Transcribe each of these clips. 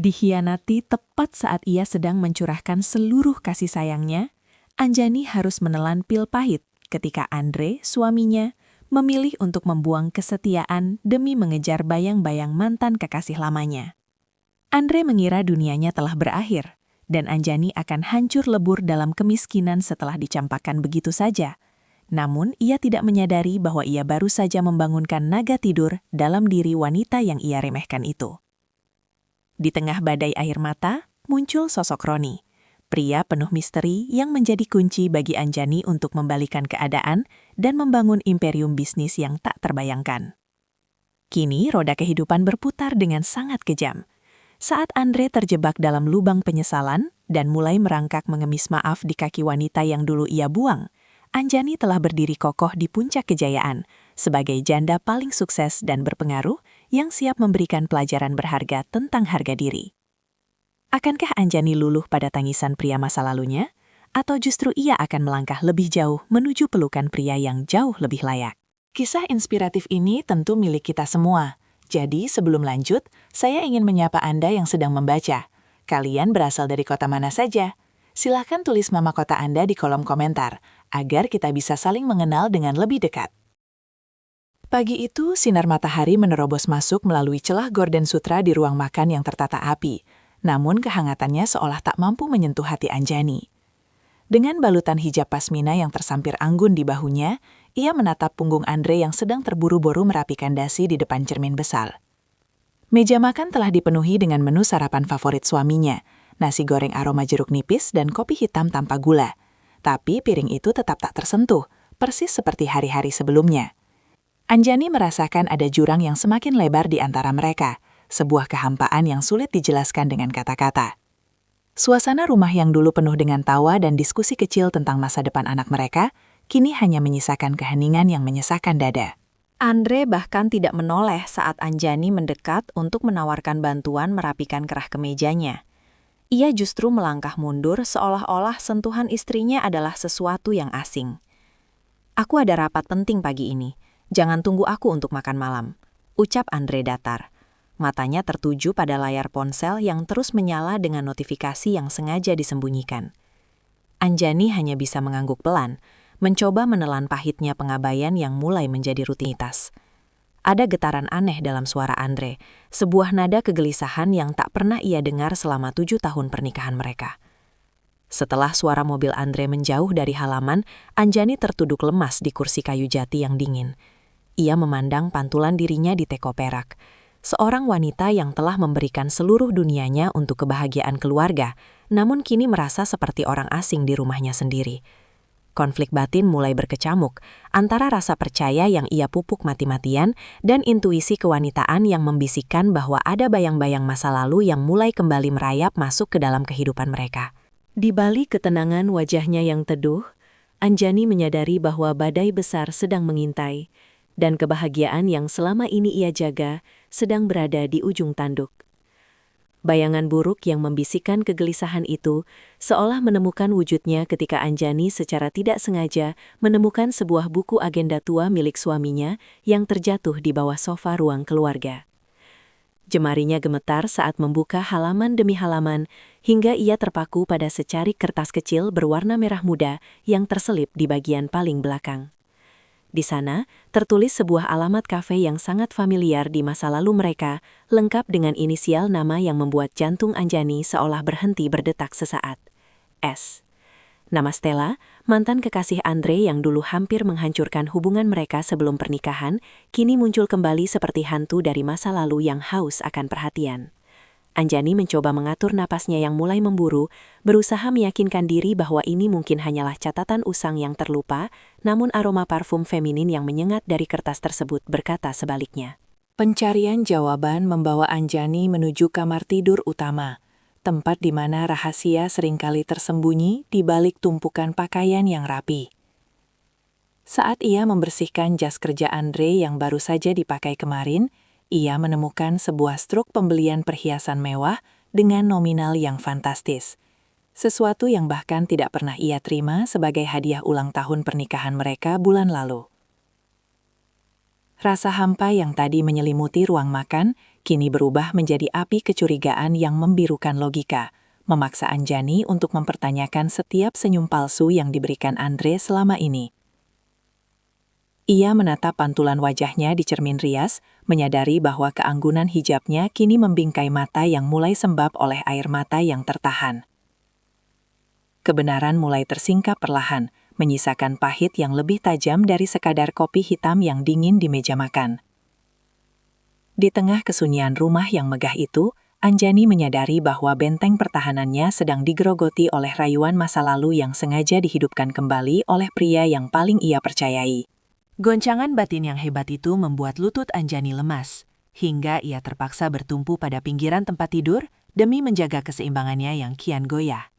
Dikhianati tepat saat ia sedang mencurahkan seluruh kasih sayangnya, Anjani harus menelan pil pahit ketika Andre, suaminya, memilih untuk membuang kesetiaan demi mengejar bayang-bayang mantan kekasih lamanya. Andre mengira dunianya telah berakhir, dan Anjani akan hancur lebur dalam kemiskinan setelah dicampakkan begitu saja. Namun, ia tidak menyadari bahwa ia baru saja membangunkan naga tidur dalam diri wanita yang ia remehkan itu. Di tengah badai air mata, muncul sosok Roni, pria penuh misteri yang menjadi kunci bagi Anjani untuk membalikan keadaan dan membangun imperium bisnis yang tak terbayangkan. Kini, roda kehidupan berputar dengan sangat kejam. Saat Andre terjebak dalam lubang penyesalan dan mulai merangkak mengemis maaf di kaki wanita yang dulu ia buang, Anjani telah berdiri kokoh di puncak kejayaan sebagai janda paling sukses dan berpengaruh yang siap memberikan pelajaran berharga tentang harga diri. Akankah Anjani luluh pada tangisan pria masa lalunya? Atau justru ia akan melangkah lebih jauh menuju pelukan pria yang jauh lebih layak? Kisah inspiratif ini tentu milik kita semua. Jadi sebelum lanjut, saya ingin menyapa Anda yang sedang membaca. Kalian berasal dari kota mana saja? Silahkan tulis nama kota Anda di kolom komentar, agar kita bisa saling mengenal dengan lebih dekat. Pagi itu, sinar matahari menerobos masuk melalui celah gorden sutra di ruang makan yang tertata api, namun kehangatannya seolah tak mampu menyentuh hati Anjani. Dengan balutan hijab pasmina yang tersampir anggun di bahunya, ia menatap punggung Andre yang sedang terburu-buru merapikan dasi di depan cermin besar. Meja makan telah dipenuhi dengan menu sarapan favorit suaminya, nasi goreng aroma jeruk nipis dan kopi hitam tanpa gula. Tapi piring itu tetap tak tersentuh, persis seperti hari-hari sebelumnya. Anjani merasakan ada jurang yang semakin lebar di antara mereka, sebuah kehampaan yang sulit dijelaskan dengan kata-kata. Suasana rumah yang dulu penuh dengan tawa dan diskusi kecil tentang masa depan anak mereka, kini hanya menyisakan keheningan yang menyesakkan dada. Andre bahkan tidak menoleh saat Anjani mendekat untuk menawarkan bantuan merapikan kerah kemejanya. Ia justru melangkah mundur seolah-olah sentuhan istrinya adalah sesuatu yang asing. "Aku ada rapat penting pagi ini. Jangan tunggu aku untuk makan malam," ucap Andre datar. Matanya tertuju pada layar ponsel yang terus menyala dengan notifikasi yang sengaja disembunyikan. Anjani hanya bisa mengangguk pelan, mencoba menelan pahitnya pengabaian yang mulai menjadi rutinitas. Ada getaran aneh dalam suara Andre, sebuah nada kegelisahan yang tak pernah ia dengar selama 7 tahun pernikahan mereka. Setelah suara mobil Andre menjauh dari halaman, Anjani tertuduk lemas di kursi kayu jati yang dingin. Ia memandang pantulan dirinya di teko perak, seorang wanita yang telah memberikan seluruh dunianya untuk kebahagiaan keluarga, namun kini merasa seperti orang asing di rumahnya sendiri. Konflik batin mulai berkecamuk antara rasa percaya yang ia pupuk mati-matian dan intuisi kewanitaan yang membisikkan bahwa ada bayang-bayang masa lalu yang mulai kembali merayap masuk ke dalam kehidupan mereka. Di balik ketenangan wajahnya yang teduh, Anjani menyadari bahwa badai besar sedang mengintai, dan kebahagiaan yang selama ini ia jaga sedang berada di ujung tanduk. Bayangan buruk yang membisikkan kegelisahan itu seolah menemukan wujudnya ketika Anjani secara tidak sengaja menemukan sebuah buku agenda tua milik suaminya yang terjatuh di bawah sofa ruang keluarga. Jemarinya gemetar saat membuka halaman demi halaman, hingga ia terpaku pada secarik kertas kecil berwarna merah muda yang terselip di bagian paling belakang. Di sana, tertulis sebuah alamat kafe yang sangat familiar di masa lalu mereka, lengkap dengan inisial nama yang membuat jantung Anjani seolah berhenti berdetak sesaat. S. Nama Stella, mantan kekasih Andre yang dulu hampir menghancurkan hubungan mereka sebelum pernikahan, kini muncul kembali seperti hantu dari masa lalu yang haus akan perhatian. Anjani mencoba mengatur napasnya yang mulai memburu, berusaha meyakinkan diri bahwa ini mungkin hanyalah catatan usang yang terlupa, namun aroma parfum feminin yang menyengat dari kertas tersebut berkata sebaliknya. Pencarian jawaban membawa Anjani menuju kamar tidur utama, tempat di mana rahasia seringkali tersembunyi di balik tumpukan pakaian yang rapi. Saat ia membersihkan jas kerja Andre yang baru saja dipakai kemarin, ia menemukan sebuah struk pembelian perhiasan mewah dengan nominal yang fantastis. Sesuatu yang bahkan tidak pernah ia terima sebagai hadiah ulang tahun pernikahan mereka bulan lalu. Rasa hampa yang tadi menyelimuti ruang makan kini berubah menjadi api kecurigaan yang membirukan logika, memaksa Anjani untuk mempertanyakan setiap senyum palsu yang diberikan Andre selama ini. Ia menatap pantulan wajahnya di cermin rias, menyadari bahwa keanggunan hijabnya kini membingkai mata yang mulai sembab oleh air mata yang tertahan. Kebenaran mulai tersingkap perlahan, menyisakan pahit yang lebih tajam dari sekadar kopi hitam yang dingin di meja makan. Di tengah kesunyian rumah yang megah itu, Anjani menyadari bahwa benteng pertahanannya sedang digerogoti oleh rayuan masa lalu yang sengaja dihidupkan kembali oleh pria yang paling ia percayai. Goncangan batin yang hebat itu membuat lutut Anjani lemas, hingga ia terpaksa bertumpu pada pinggiran tempat tidur demi menjaga keseimbangannya yang kian goyah.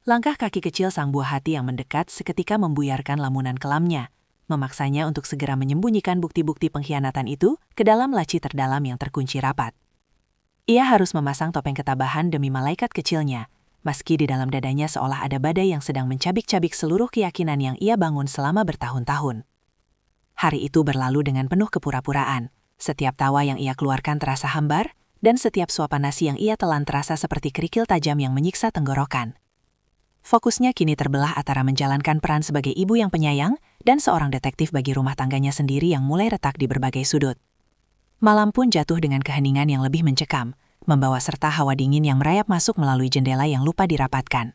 Langkah kaki kecil sang buah hati yang mendekat seketika membuyarkan lamunan kelamnya, memaksanya untuk segera menyembunyikan bukti-bukti pengkhianatan itu ke dalam laci terdalam yang terkunci rapat. Ia harus memasang topeng ketabahan demi malaikat kecilnya, meski di dalam dadanya seolah ada badai yang sedang mencabik-cabik seluruh keyakinan yang ia bangun selama bertahun-tahun. Hari itu berlalu dengan penuh kepura-puraan. Setiap tawa yang ia keluarkan terasa hambar, dan setiap suapan nasi yang ia telan terasa seperti kerikil tajam yang menyiksa tenggorokan. Fokusnya kini terbelah antara menjalankan peran sebagai ibu yang penyayang dan seorang detektif bagi rumah tangganya sendiri yang mulai retak di berbagai sudut. Malam pun jatuh dengan keheningan yang lebih mencekam, membawa serta hawa dingin yang merayap masuk melalui jendela yang lupa dirapatkan.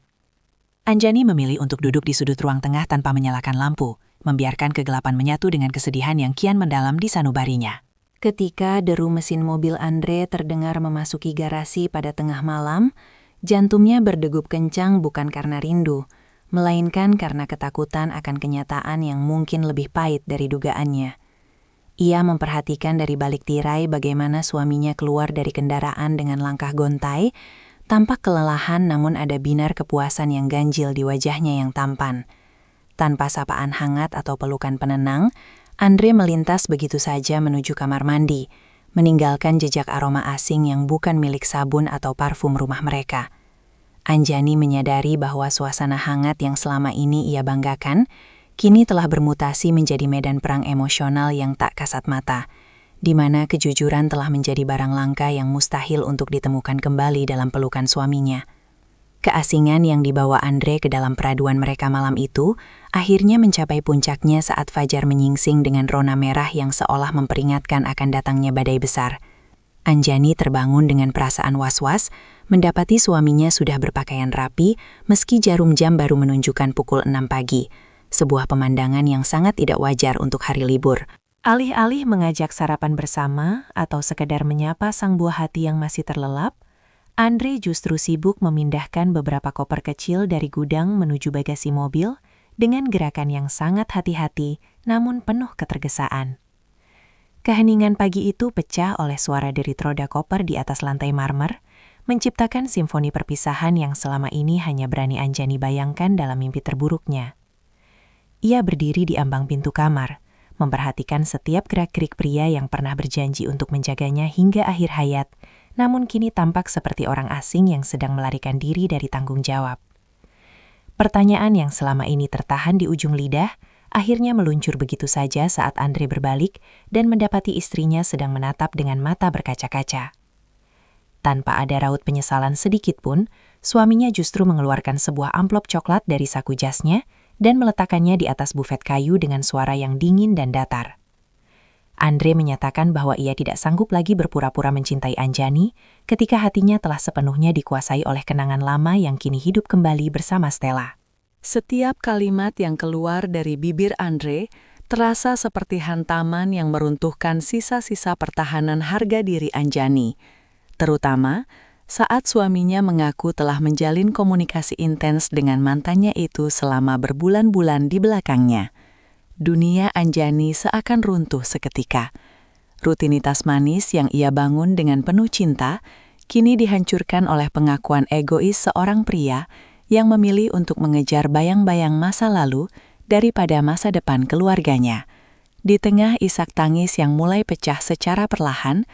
Anjani memilih untuk duduk di sudut ruang tengah tanpa menyalakan lampu, membiarkan kegelapan menyatu dengan kesedihan yang kian mendalam di sanubarinya. Ketika deru mesin mobil Andre terdengar memasuki garasi pada tengah malam, jantungnya berdegup kencang bukan karena rindu, melainkan karena ketakutan akan kenyataan yang mungkin lebih pahit dari dugaannya. Ia memperhatikan dari balik tirai bagaimana suaminya keluar dari kendaraan dengan langkah gontai, tampak kelelahan namun ada binar kepuasan yang ganjil di wajahnya yang tampan. Tanpa sapaan hangat atau pelukan penenang, Andre melintas begitu saja menuju kamar mandi, meninggalkan jejak aroma asing yang bukan milik sabun atau parfum rumah mereka. Anjani menyadari bahwa suasana hangat yang selama ini ia banggakan, kini telah bermutasi menjadi medan perang emosional yang tak kasat mata, di mana kejujuran telah menjadi barang langka yang mustahil untuk ditemukan kembali dalam pelukan suaminya. Keasingan yang dibawa Andre ke dalam peraduan mereka malam itu akhirnya mencapai puncaknya saat fajar menyingsing dengan rona merah yang seolah memperingatkan akan datangnya badai besar. Anjani terbangun dengan perasaan was-was, mendapati suaminya sudah berpakaian rapi meski jarum jam baru menunjukkan pukul 6 pagi, sebuah pemandangan yang sangat tidak wajar untuk hari libur. Alih-alih mengajak sarapan bersama atau sekedar menyapa sang buah hati yang masih terlelap, Andre justru sibuk memindahkan beberapa koper kecil dari gudang menuju bagasi mobil dengan gerakan yang sangat hati-hati namun penuh ketergesaan. Keheningan pagi itu pecah oleh suara derit roda koper di atas lantai marmer, menciptakan simfoni perpisahan yang selama ini hanya berani Anjani bayangkan dalam mimpi terburuknya. Ia berdiri di ambang pintu kamar, memperhatikan setiap gerak-gerik pria yang pernah berjanji untuk menjaganya hingga akhir hayat, namun kini tampak seperti orang asing yang sedang melarikan diri dari tanggung jawab. Pertanyaan yang selama ini tertahan di ujung lidah, akhirnya meluncur begitu saja saat Andre berbalik dan mendapati istrinya sedang menatap dengan mata berkaca-kaca. Tanpa ada raut penyesalan sedikit pun, suaminya justru mengeluarkan sebuah amplop coklat dari saku jasnya dan meletakkannya di atas bufet kayu dengan suara yang dingin dan datar. Andre menyatakan bahwa ia tidak sanggup lagi berpura-pura mencintai Anjani ketika hatinya telah sepenuhnya dikuasai oleh kenangan lama yang kini hidup kembali bersama Stella. Setiap kalimat yang keluar dari bibir Andre terasa seperti hantaman yang meruntuhkan sisa-sisa pertahanan harga diri Anjani, terutama saat suaminya mengaku telah menjalin komunikasi intens dengan mantannya itu selama berbulan-bulan di belakangnya. Dunia Anjani seakan runtuh seketika. Rutinitas manis yang ia bangun dengan penuh cinta, kini dihancurkan oleh pengakuan egois seorang pria yang memilih untuk mengejar bayang-bayang masa lalu daripada masa depan keluarganya. Di tengah isak tangis yang mulai pecah secara perlahan,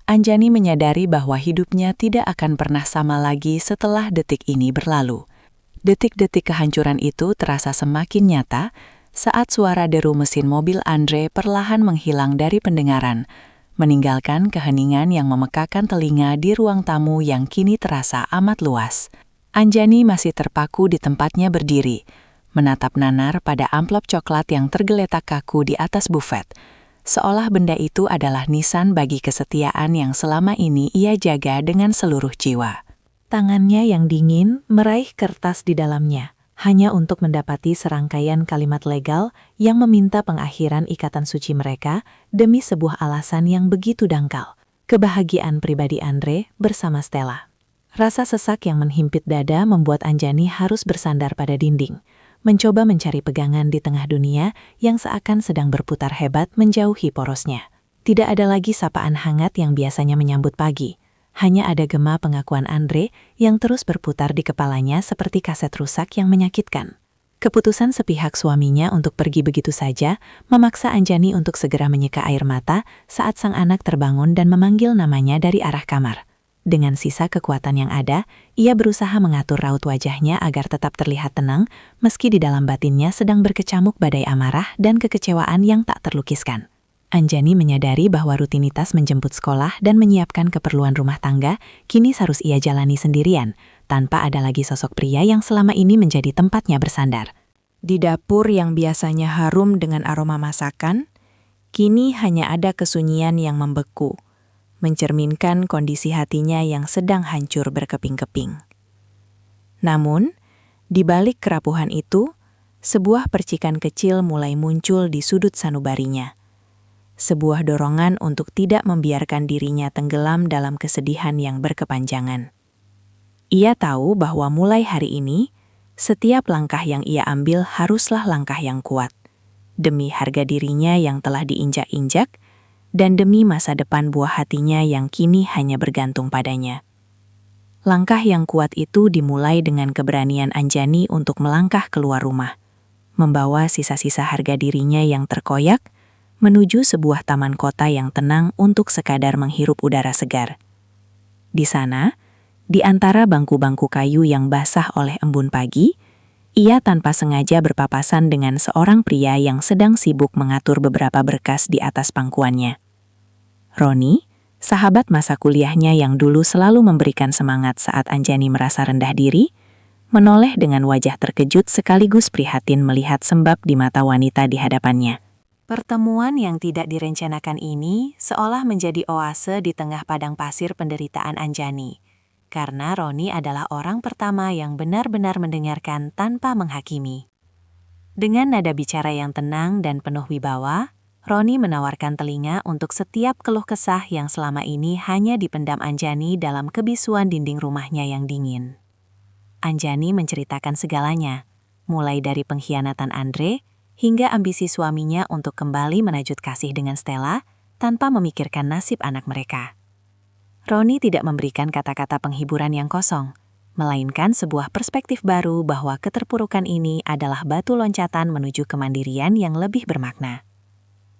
Anjani menyadari bahwa hidupnya tidak akan pernah sama lagi setelah detik ini berlalu. Detik-detik kehancuran itu terasa semakin nyata saat suara deru mesin mobil Andre perlahan menghilang dari pendengaran, meninggalkan keheningan yang memekakan telinga di ruang tamu yang kini terasa amat luas. Anjani masih terpaku di tempatnya berdiri, menatap nanar pada amplop coklat yang tergeletak kaku di atas bufet, seolah benda itu adalah nisan bagi kesetiaan yang selama ini ia jaga dengan seluruh jiwa. Tangannya yang dingin meraih kertas di dalamnya, hanya untuk mendapati serangkaian kalimat legal yang meminta pengakhiran ikatan suci mereka demi sebuah alasan yang begitu dangkal. Kebahagiaan pribadi Andre bersama Stella. Rasa sesak yang menghimpit dada membuat Anjani harus bersandar pada dinding, mencoba mencari pegangan di tengah dunia yang seakan sedang berputar hebat menjauhi porosnya. Tidak ada lagi sapaan hangat yang biasanya menyambut pagi. Hanya ada gema pengakuan Andre yang terus berputar di kepalanya seperti kaset rusak yang menyakitkan. Keputusan sepihak suaminya untuk pergi begitu saja memaksa Anjani untuk segera menyeka air mata saat sang anak terbangun dan memanggil namanya dari arah kamar. Dengan sisa kekuatan yang ada, ia berusaha mengatur raut wajahnya agar tetap terlihat tenang, meski di dalam batinnya sedang berkecamuk badai amarah dan kekecewaan yang tak terlukiskan. Anjani menyadari bahwa rutinitas menjemput sekolah dan menyiapkan keperluan rumah tangga kini harus ia jalani sendirian, tanpa ada lagi sosok pria yang selama ini menjadi tempatnya bersandar. Di dapur yang biasanya harum dengan aroma masakan, kini hanya ada kesunyian yang membeku, mencerminkan kondisi hatinya yang sedang hancur berkeping-keping. Namun, di balik kerapuhan itu, sebuah percikan kecil mulai muncul di sudut sanubarinya. Sebuah dorongan untuk tidak membiarkan dirinya tenggelam dalam kesedihan yang berkepanjangan. Ia tahu bahwa mulai hari ini, setiap langkah yang ia ambil haruslah langkah yang kuat, demi harga dirinya yang telah diinjak-injak, dan demi masa depan buah hatinya yang kini hanya bergantung padanya. Langkah yang kuat itu dimulai dengan keberanian Anjani untuk melangkah keluar rumah, membawa sisa-sisa harga dirinya yang terkoyak menuju sebuah taman kota yang tenang untuk sekadar menghirup udara segar. Di sana, di antara bangku-bangku kayu yang basah oleh embun pagi, ia tanpa sengaja berpapasan dengan seorang pria yang sedang sibuk mengatur beberapa berkas di atas pangkuannya. Roni, sahabat masa kuliahnya yang dulu selalu memberikan semangat saat Anjani merasa rendah diri, menoleh dengan wajah terkejut sekaligus prihatin melihat sembab di mata wanita di hadapannya. Pertemuan yang tidak direncanakan ini seolah menjadi oase di tengah padang pasir penderitaan Anjani, karena Roni adalah orang pertama yang benar-benar mendengarkan tanpa menghakimi. Dengan nada bicara yang tenang dan penuh wibawa, Roni menawarkan telinga untuk setiap keluh kesah yang selama ini hanya dipendam Anjani dalam kebisuan dinding rumahnya yang dingin. Anjani menceritakan segalanya, mulai dari pengkhianatan Andre hingga ambisi suaminya untuk kembali menajut kasih dengan Stella tanpa memikirkan nasib anak mereka. Roni tidak memberikan kata-kata penghiburan yang kosong, melainkan sebuah perspektif baru bahwa keterpurukan ini adalah batu loncatan menuju kemandirian yang lebih bermakna.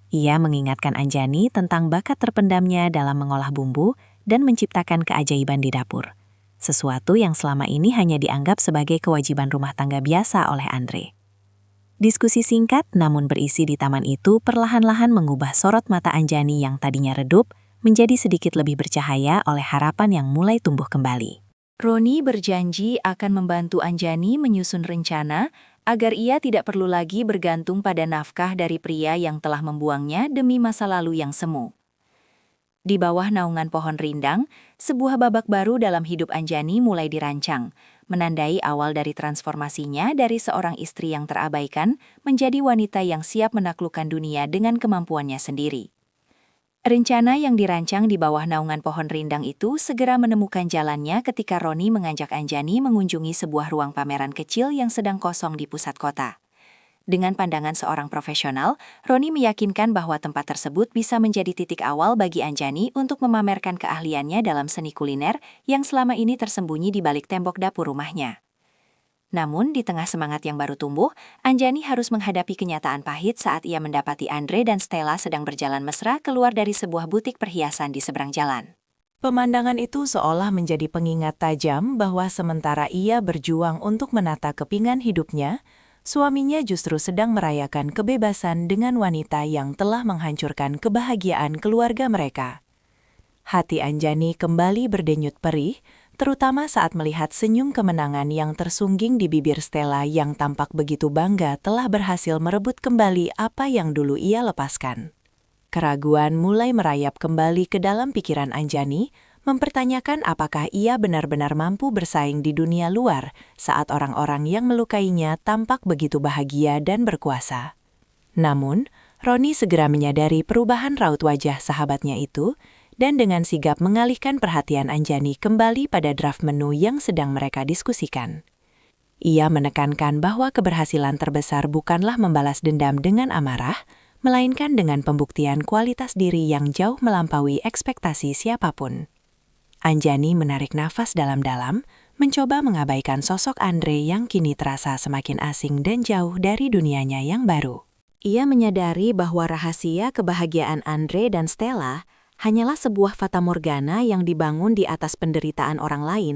Ia mengingatkan Anjani tentang bakat terpendamnya dalam mengolah bumbu dan menciptakan keajaiban di dapur, sesuatu yang selama ini hanya dianggap sebagai kewajiban rumah tangga biasa oleh Andre. Diskusi singkat namun berisi di taman itu perlahan-lahan mengubah sorot mata Anjani yang tadinya redup menjadi sedikit lebih bercahaya oleh harapan yang mulai tumbuh kembali. Roni berjanji akan membantu Anjani menyusun rencana agar ia tidak perlu lagi bergantung pada nafkah dari pria yang telah membuangnya demi masa lalu yang semu. Di bawah naungan pohon rindang, sebuah babak baru dalam hidup Anjani mulai dirancang, menandai awal dari transformasinya dari seorang istri yang terabaikan menjadi wanita yang siap menaklukkan dunia dengan kemampuannya sendiri. Rencana yang dirancang di bawah naungan pohon rindang itu segera menemukan jalannya ketika Roni mengajak Anjani mengunjungi sebuah ruang pameran kecil yang sedang kosong di pusat kota. Dengan pandangan seorang profesional, Roni meyakinkan bahwa tempat tersebut bisa menjadi titik awal bagi Anjani untuk memamerkan keahliannya dalam seni kuliner yang selama ini tersembunyi di balik tembok dapur rumahnya. Namun, di tengah semangat yang baru tumbuh, Anjani harus menghadapi kenyataan pahit saat ia mendapati Andre dan Stella sedang berjalan mesra keluar dari sebuah butik perhiasan di seberang jalan. Pemandangan itu seolah menjadi pengingat tajam bahwa sementara ia berjuang untuk menata kepingan hidupnya, suaminya justru sedang merayakan kebebasan dengan wanita yang telah menghancurkan kebahagiaan keluarga mereka. Hati Anjani kembali berdenyut perih, terutama saat melihat senyum kemenangan yang tersungging di bibir Stella yang tampak begitu bangga telah berhasil merebut kembali apa yang dulu ia lepaskan. Keraguan mulai merayap kembali ke dalam pikiran Anjani, mempertanyakan apakah ia benar-benar mampu bersaing di dunia luar saat orang-orang yang melukainya tampak begitu bahagia dan berkuasa. Namun, Roni segera menyadari perubahan raut wajah sahabatnya itu, dan dengan sigap mengalihkan perhatian Anjani kembali pada draft menu yang sedang mereka diskusikan. Ia menekankan bahwa keberhasilan terbesar bukanlah membalas dendam dengan amarah, melainkan dengan pembuktian kualitas diri yang jauh melampaui ekspektasi siapapun. Anjani menarik nafas dalam-dalam, mencoba mengabaikan sosok Andre yang kini terasa semakin asing dan jauh dari dunianya yang baru. Ia menyadari bahwa rahasia kebahagiaan Andre dan Stella hanyalah sebuah fatamorgana yang dibangun di atas penderitaan orang lain,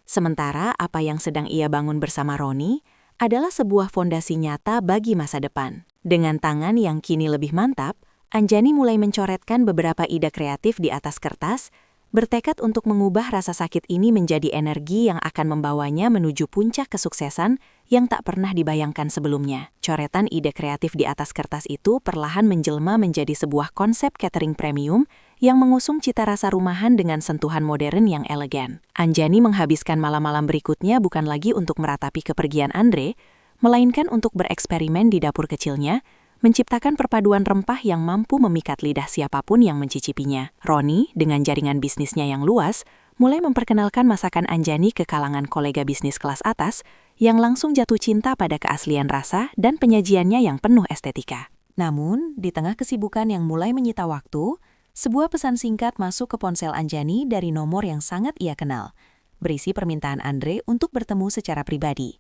sementara apa yang sedang ia bangun bersama Roni adalah sebuah fondasi nyata bagi masa depan. Dengan tangan yang kini lebih mantap, Anjani mulai mencoretkan beberapa ide kreatif di atas kertas, bertekad untuk mengubah rasa sakit ini menjadi energi yang akan membawanya menuju puncak kesuksesan yang tak pernah dibayangkan sebelumnya. Coretan ide kreatif di atas kertas itu perlahan menjelma menjadi sebuah konsep catering premium yang mengusung cita rasa rumahan dengan sentuhan modern yang elegan. Anjani menghabiskan malam-malam berikutnya bukan lagi untuk meratapi kepergian Andre, melainkan untuk bereksperimen di dapur kecilnya, menciptakan perpaduan rempah yang mampu memikat lidah siapapun yang mencicipinya. Roni, dengan jaringan bisnisnya yang luas, mulai memperkenalkan masakan Anjani ke kalangan kolega bisnis kelas atas yang langsung jatuh cinta pada keaslian rasa dan penyajiannya yang penuh estetika. Namun, di tengah kesibukan yang mulai menyita waktu, sebuah pesan singkat masuk ke ponsel Anjani dari nomor yang sangat ia kenal, berisi permintaan Andre untuk bertemu secara pribadi.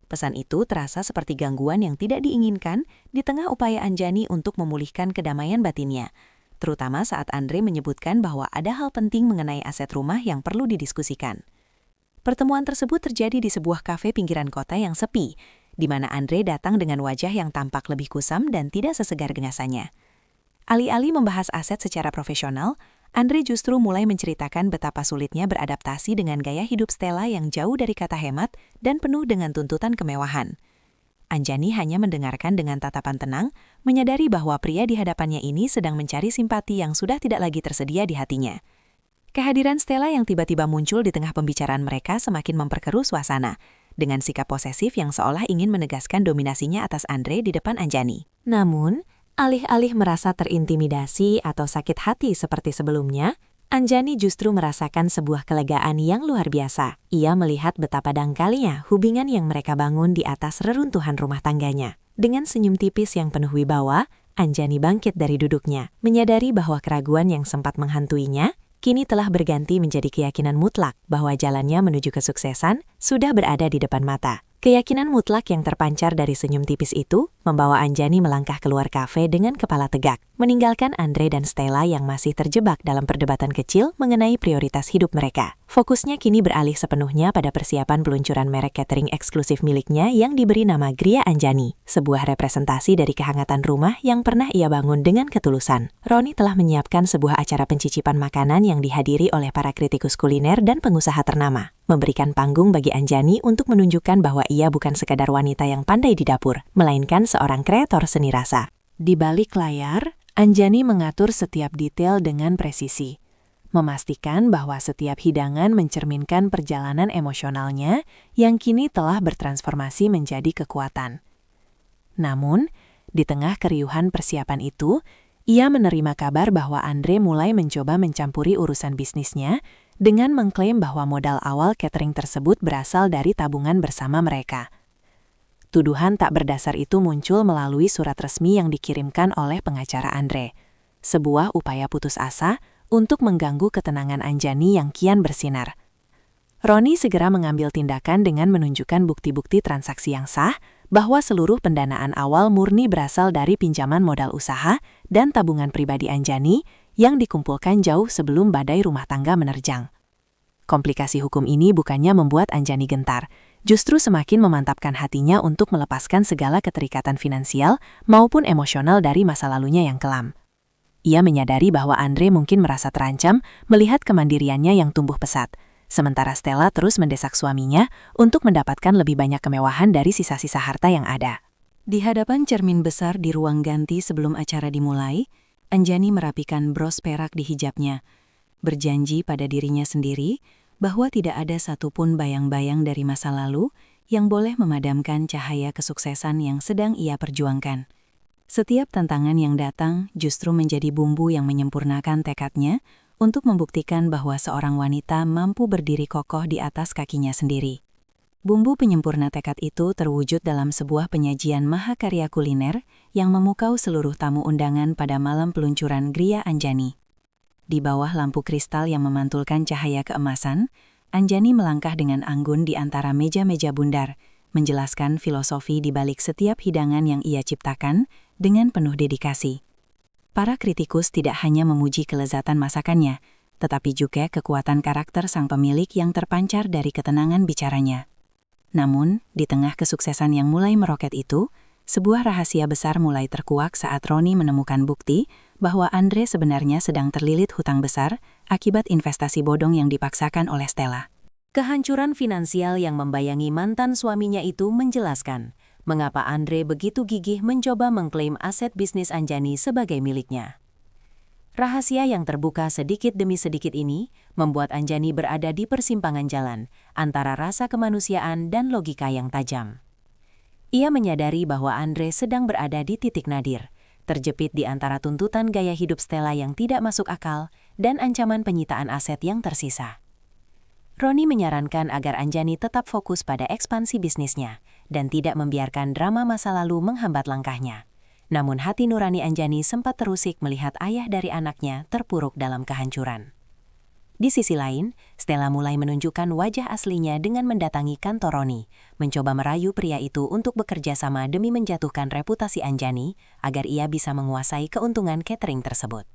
Pesan itu terasa seperti gangguan yang tidak diinginkan di tengah upaya Anjani untuk memulihkan kedamaian batinnya, terutama saat Andre menyebutkan bahwa ada hal penting mengenai aset rumah yang perlu didiskusikan. Pertemuan tersebut terjadi di sebuah kafe pinggiran kota yang sepi, di mana Andre datang dengan wajah yang tampak lebih kusam dan tidak sesegar gengasannya. Alih-alih membahas aset secara profesional, Andre justru mulai menceritakan betapa sulitnya beradaptasi dengan gaya hidup Stella yang jauh dari kata hemat dan penuh dengan tuntutan kemewahan. Anjani hanya mendengarkan dengan tatapan tenang, menyadari bahwa pria di hadapannya ini sedang mencari simpati yang sudah tidak lagi tersedia di hatinya. Kehadiran Stella yang tiba-tiba muncul di tengah pembicaraan mereka semakin memperkeruh suasana, dengan sikap posesif yang seolah ingin menegaskan dominasinya atas Andre di depan Anjani. Namun, alih-alih merasa terintimidasi atau sakit hati seperti sebelumnya, Anjani justru merasakan sebuah kelegaan yang luar biasa. Ia melihat betapa dangkalnya hubungan yang mereka bangun di atas reruntuhan rumah tangganya. Dengan senyum tipis yang penuh wibawa, Anjani bangkit dari duduknya, menyadari bahwa keraguan yang sempat menghantuinya kini telah berganti menjadi keyakinan mutlak bahwa jalannya menuju kesuksesan sudah berada di depan mata. Keyakinan mutlak yang terpancar dari senyum tipis itu membawa Anjani melangkah keluar kafe dengan kepala tegak, meninggalkan Andre dan Stella yang masih terjebak dalam perdebatan kecil mengenai prioritas hidup mereka. Fokusnya kini beralih sepenuhnya pada persiapan peluncuran merek catering eksklusif miliknya yang diberi nama Gria Anjani, sebuah representasi dari kehangatan rumah yang pernah ia bangun dengan ketulusan. Roni telah menyiapkan sebuah acara pencicipan makanan yang dihadiri oleh para kritikus kuliner dan pengusaha ternama, memberikan panggung bagi Anjani untuk menunjukkan bahwa ia bukan sekadar wanita yang pandai di dapur, melainkan seorang kreator seni rasa. Di balik layar, Anjani mengatur setiap detail dengan presisi, memastikan bahwa setiap hidangan mencerminkan perjalanan emosionalnya yang kini telah bertransformasi menjadi kekuatan. Namun, di tengah keriuhan persiapan itu, ia menerima kabar bahwa Andre mulai mencoba mencampuri urusan bisnisnya dengan mengklaim bahwa modal awal catering tersebut berasal dari tabungan bersama mereka. Tuduhan tak berdasar itu muncul melalui surat resmi yang dikirimkan oleh pengacara Andre, sebuah upaya putus asa untuk mengganggu ketenangan Anjani yang kian bersinar. Roni segera mengambil tindakan dengan menunjukkan bukti-bukti transaksi yang sah bahwa seluruh pendanaan awal murni berasal dari pinjaman modal usaha dan tabungan pribadi Anjani yang dikumpulkan jauh sebelum badai rumah tangga menerjang. Komplikasi hukum ini bukannya membuat Anjani gentar, justru semakin memantapkan hatinya untuk melepaskan segala keterikatan finansial maupun emosional dari masa lalunya yang kelam. Ia menyadari bahwa Andre mungkin merasa terancam melihat kemandiriannya yang tumbuh pesat, sementara Stella terus mendesak suaminya untuk mendapatkan lebih banyak kemewahan dari sisa-sisa harta yang ada. Di hadapan cermin besar di ruang ganti sebelum acara dimulai, Anjani merapikan bros perak di hijabnya, berjanji pada dirinya sendiri bahwa tidak ada satupun bayang-bayang dari masa lalu yang boleh memadamkan cahaya kesuksesan yang sedang ia perjuangkan. Setiap tantangan yang datang justru menjadi bumbu yang menyempurnakan tekadnya untuk membuktikan bahwa seorang wanita mampu berdiri kokoh di atas kakinya sendiri. Bumbu penyempurna tekad itu terwujud dalam sebuah penyajian mahakarya kuliner yang memukau seluruh tamu undangan pada malam peluncuran Gria Anjani. Di bawah lampu kristal yang memantulkan cahaya keemasan, Anjani melangkah dengan anggun di antara meja-meja bundar, menjelaskan filosofi di balik setiap hidangan yang ia ciptakan dengan penuh dedikasi. Para kritikus tidak hanya memuji kelezatan masakannya, tetapi juga kekuatan karakter sang pemilik yang terpancar dari ketenangan bicaranya. Namun, di tengah kesuksesan yang mulai meroket itu, sebuah rahasia besar mulai terkuak saat Roni menemukan bukti bahwa Andre sebenarnya sedang terlilit hutang besar akibat investasi bodong yang dipaksakan oleh Stella. Kehancuran finansial yang membayangi mantan suaminya itu menjelaskan mengapa Andre begitu gigih mencoba mengklaim aset bisnis Anjani sebagai miliknya. Rahasia yang terbuka sedikit demi sedikit ini membuat Anjani berada di persimpangan jalan antara rasa kemanusiaan dan logika yang tajam. Ia menyadari bahwa Andre sedang berada di titik nadir, terjepit di antara tuntutan gaya hidup Stella yang tidak masuk akal dan ancaman penyitaan aset yang tersisa. Roni menyarankan agar Anjani tetap fokus pada ekspansi bisnisnya dan tidak membiarkan drama masa lalu menghambat langkahnya. Namun hati nurani Anjani sempat terusik melihat ayah dari anaknya terpuruk dalam kehancuran. Di sisi lain, Stella mulai menunjukkan wajah aslinya dengan mendatangi kantor Roni, mencoba merayu pria itu untuk bekerja sama demi menjatuhkan reputasi Anjani agar ia bisa menguasai keuntungan catering tersebut.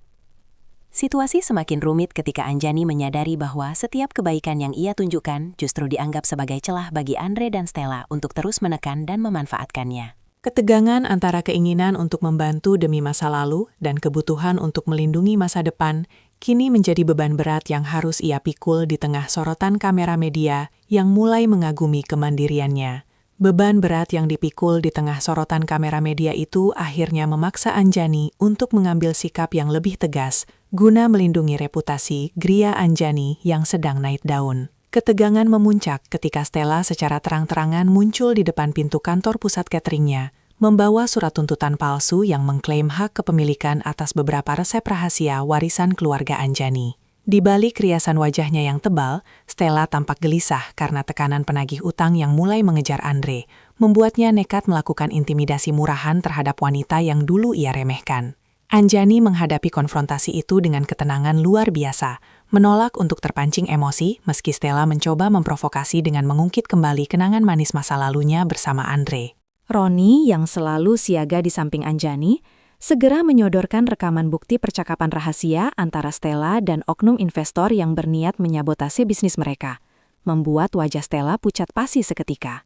Situasi semakin rumit ketika Anjani menyadari bahwa setiap kebaikan yang ia tunjukkan justru dianggap sebagai celah bagi Andre dan Stella untuk terus menekan dan memanfaatkannya. Ketegangan antara keinginan untuk membantu demi masa lalu dan kebutuhan untuk melindungi masa depan kini menjadi beban berat yang harus ia pikul di tengah sorotan kamera media yang mulai mengagumi kemandiriannya. Beban berat yang dipikul di tengah sorotan kamera media itu akhirnya memaksa Anjani untuk mengambil sikap yang lebih tegas guna melindungi reputasi Gria Anjani yang sedang naik daun. Ketegangan memuncak ketika Stella secara terang-terangan muncul di depan pintu kantor pusat cateringnya, membawa surat tuntutan palsu yang mengklaim hak kepemilikan atas beberapa resep rahasia warisan keluarga Anjani. Di balik riasan wajahnya yang tebal, Stella tampak gelisah karena tekanan penagih utang yang mulai mengejar Andre, membuatnya nekat melakukan intimidasi murahan terhadap wanita yang dulu ia remehkan. Anjani menghadapi konfrontasi itu dengan ketenangan luar biasa, menolak untuk terpancing emosi meski Stella mencoba memprovokasi dengan mengungkit kembali kenangan manis masa lalunya bersama Andre. Roni yang selalu siaga di samping Anjani, segera menyodorkan rekaman bukti percakapan rahasia antara Stella dan oknum investor yang berniat menyabotase bisnis mereka, membuat wajah Stella pucat pasi seketika.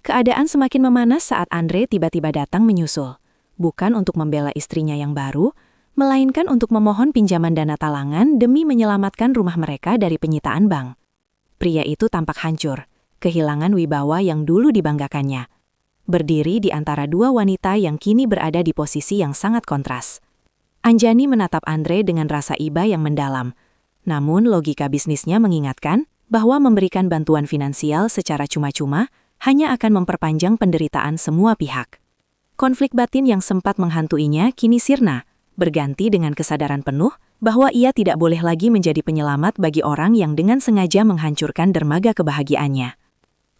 Keadaan semakin memanas saat Andre tiba-tiba datang menyusul, bukan untuk membela istrinya yang baru, melainkan untuk memohon pinjaman dana talangan demi menyelamatkan rumah mereka dari penyitaan bank. Pria itu tampak hancur, kehilangan wibawa yang dulu dibanggakannya, berdiri di antara dua wanita yang kini berada di posisi yang sangat kontras. Anjani menatap Andre dengan rasa iba yang mendalam, namun logika bisnisnya mengingatkan bahwa memberikan bantuan finansial secara cuma-cuma hanya akan memperpanjang penderitaan semua pihak. Konflik batin yang sempat menghantuinya kini sirna, berganti dengan kesadaran penuh bahwa ia tidak boleh lagi menjadi penyelamat bagi orang yang dengan sengaja menghancurkan dermaga kebahagiaannya.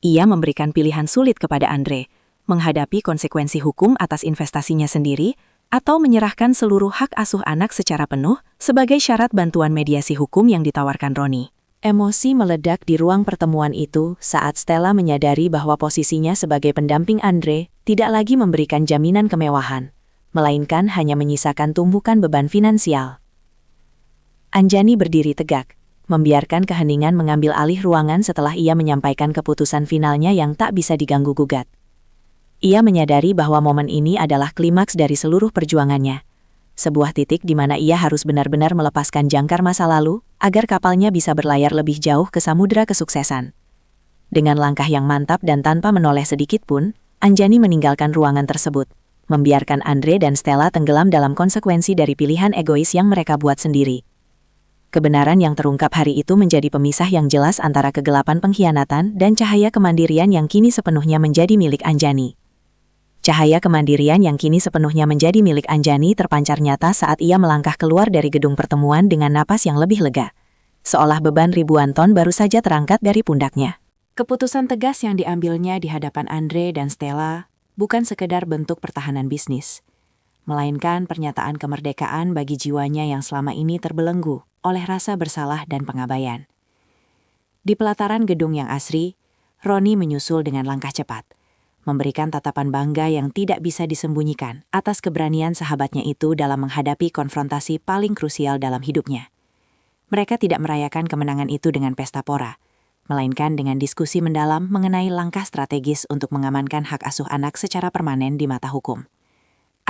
Ia memberikan pilihan sulit kepada Andre, menghadapi konsekuensi hukum atas investasinya sendiri, atau menyerahkan seluruh hak asuh anak secara penuh sebagai syarat bantuan mediasi hukum yang ditawarkan Roni. Emosi meledak di ruang pertemuan itu saat Stella menyadari bahwa posisinya sebagai pendamping Andre tidak lagi memberikan jaminan kemewahan, melainkan hanya menyisakan tumpukan beban finansial. Anjani berdiri tegak, membiarkan keheningan mengambil alih ruangan setelah ia menyampaikan keputusan finalnya yang tak bisa diganggu-gugat. Ia menyadari bahwa momen ini adalah klimaks dari seluruh perjuangannya. Sebuah titik di mana ia harus benar-benar melepaskan jangkar masa lalu, agar kapalnya bisa berlayar lebih jauh ke samudera kesuksesan. Dengan langkah yang mantap dan tanpa menoleh sedikit pun, Anjani meninggalkan ruangan tersebut, membiarkan Andre dan Stella tenggelam dalam konsekuensi dari pilihan egois yang mereka buat sendiri. Kebenaran yang terungkap hari itu menjadi pemisah yang jelas antara kegelapan pengkhianatan dan cahaya kemandirian yang kini sepenuhnya menjadi milik Anjani. Cahaya kemandirian yang kini sepenuhnya menjadi milik Anjani terpancar nyata saat ia melangkah keluar dari gedung pertemuan dengan napas yang lebih lega. Seolah beban ribuan ton baru saja terangkat dari pundaknya. Keputusan tegas yang diambilnya di hadapan Andre dan Stella bukan sekedar bentuk pertahanan bisnis, melainkan pernyataan kemerdekaan bagi jiwanya yang selama ini terbelenggu oleh rasa bersalah dan pengabaian. Di pelataran gedung yang asri, Roni menyusul dengan langkah cepat, memberikan tatapan bangga yang tidak bisa disembunyikan atas keberanian sahabatnya itu dalam menghadapi konfrontasi paling krusial dalam hidupnya. Mereka tidak merayakan kemenangan itu dengan pesta pora, melainkan dengan diskusi mendalam mengenai langkah strategis untuk mengamankan hak asuh anak secara permanen di mata hukum.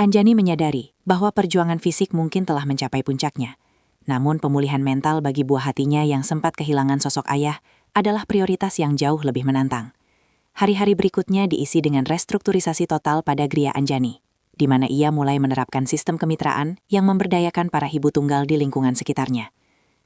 Anjani menyadari bahwa perjuangan fisik mungkin telah mencapai puncaknya, namun pemulihan mental bagi buah hatinya yang sempat kehilangan sosok ayah adalah prioritas yang jauh lebih menantang. Hari-hari berikutnya diisi dengan restrukturisasi total pada Gria Anjani, di mana ia mulai menerapkan sistem kemitraan yang memberdayakan para ibu tunggal di lingkungan sekitarnya.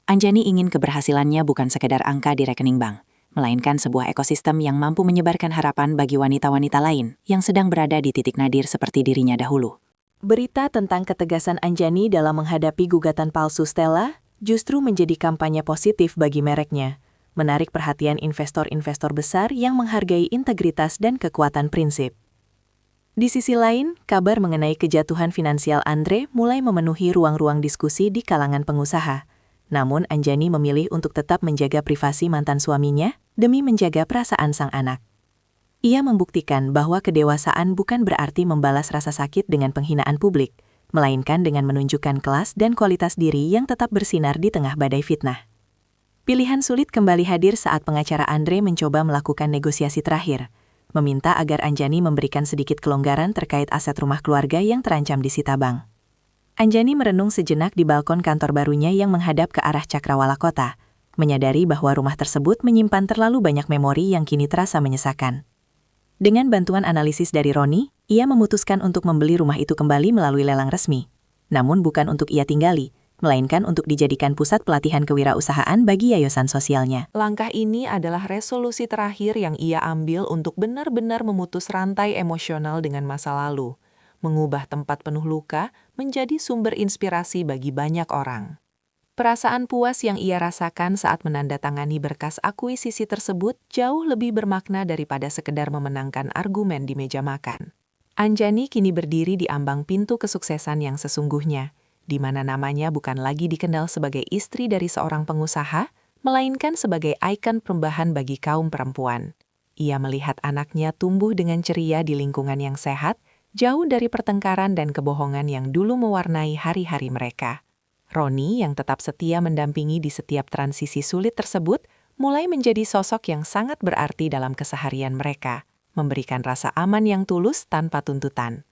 Anjani ingin keberhasilannya bukan sekedar angka di rekening bank, melainkan sebuah ekosistem yang mampu menyebarkan harapan bagi wanita-wanita lain yang sedang berada di titik nadir seperti dirinya dahulu. Berita tentang ketegasan Anjani dalam menghadapi gugatan palsu Stella justru menjadi kampanye positif bagi mereknya, menarik perhatian investor-investor besar yang menghargai integritas dan kekuatan prinsip. Di sisi lain, kabar mengenai kejatuhan finansial Andre mulai memenuhi ruang-ruang diskusi di kalangan pengusaha. Namun Anjani memilih untuk tetap menjaga privasi mantan suaminya demi menjaga perasaan sang anak. Ia membuktikan bahwa kedewasaan bukan berarti membalas rasa sakit dengan penghinaan publik, melainkan dengan menunjukkan kelas dan kualitas diri yang tetap bersinar di tengah badai fitnah. Pilihan sulit kembali hadir saat pengacara Andre mencoba melakukan negosiasi terakhir, meminta agar Anjani memberikan sedikit kelonggaran terkait aset rumah keluarga yang terancam disita bank. Anjani merenung sejenak di balkon kantor barunya yang menghadap ke arah Cakrawala Kota, menyadari bahwa rumah tersebut menyimpan terlalu banyak memori yang kini terasa menyesakan. Dengan bantuan analisis dari Roni, ia memutuskan untuk membeli rumah itu kembali melalui lelang resmi, namun bukan untuk ia tinggali, melainkan untuk dijadikan pusat pelatihan kewirausahaan bagi yayasan sosialnya. Langkah ini adalah resolusi terakhir yang ia ambil untuk benar-benar memutus rantai emosional dengan masa lalu, mengubah tempat penuh luka menjadi sumber inspirasi bagi banyak orang. Perasaan puas yang ia rasakan saat menandatangani berkas akuisisi tersebut jauh lebih bermakna daripada sekedar memenangkan argumen di meja makan. Anjani kini berdiri di ambang pintu kesuksesan yang sesungguhnya, di mana namanya bukan lagi dikenal sebagai istri dari seorang pengusaha, melainkan sebagai ikon perubahan bagi kaum perempuan. Ia melihat anaknya tumbuh dengan ceria di lingkungan yang sehat, jauh dari pertengkaran dan kebohongan yang dulu mewarnai hari-hari mereka. Roni, yang tetap setia mendampingi di setiap transisi sulit tersebut, mulai menjadi sosok yang sangat berarti dalam keseharian mereka, memberikan rasa aman yang tulus tanpa tuntutan.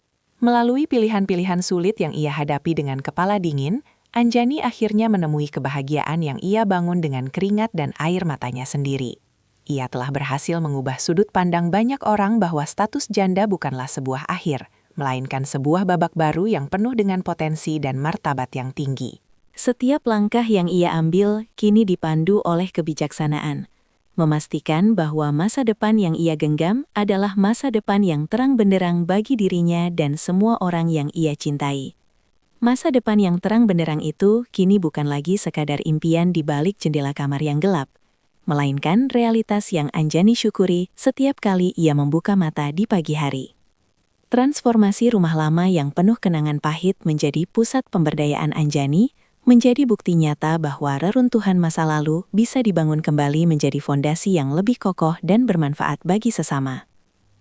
Melalui pilihan-pilihan sulit yang ia hadapi dengan kepala dingin, Anjani akhirnya menemui kebahagiaan yang ia bangun dengan keringat dan air matanya sendiri. Ia telah berhasil mengubah sudut pandang banyak orang bahwa status janda bukanlah sebuah akhir, melainkan sebuah babak baru yang penuh dengan potensi dan martabat yang tinggi. Setiap langkah yang ia ambil kini dipandu oleh kebijaksanaan, memastikan bahwa masa depan yang ia genggam adalah masa depan yang terang benderang bagi dirinya dan semua orang yang ia cintai. Masa depan yang terang benderang itu kini bukan lagi sekadar impian di balik jendela kamar yang gelap, melainkan realitas yang Anjani syukuri setiap kali ia membuka mata di pagi hari. Transformasi rumah lama yang penuh kenangan pahit menjadi pusat pemberdayaan Anjani, menjadi bukti nyata bahwa reruntuhan masa lalu bisa dibangun kembali menjadi fondasi yang lebih kokoh dan bermanfaat bagi sesama.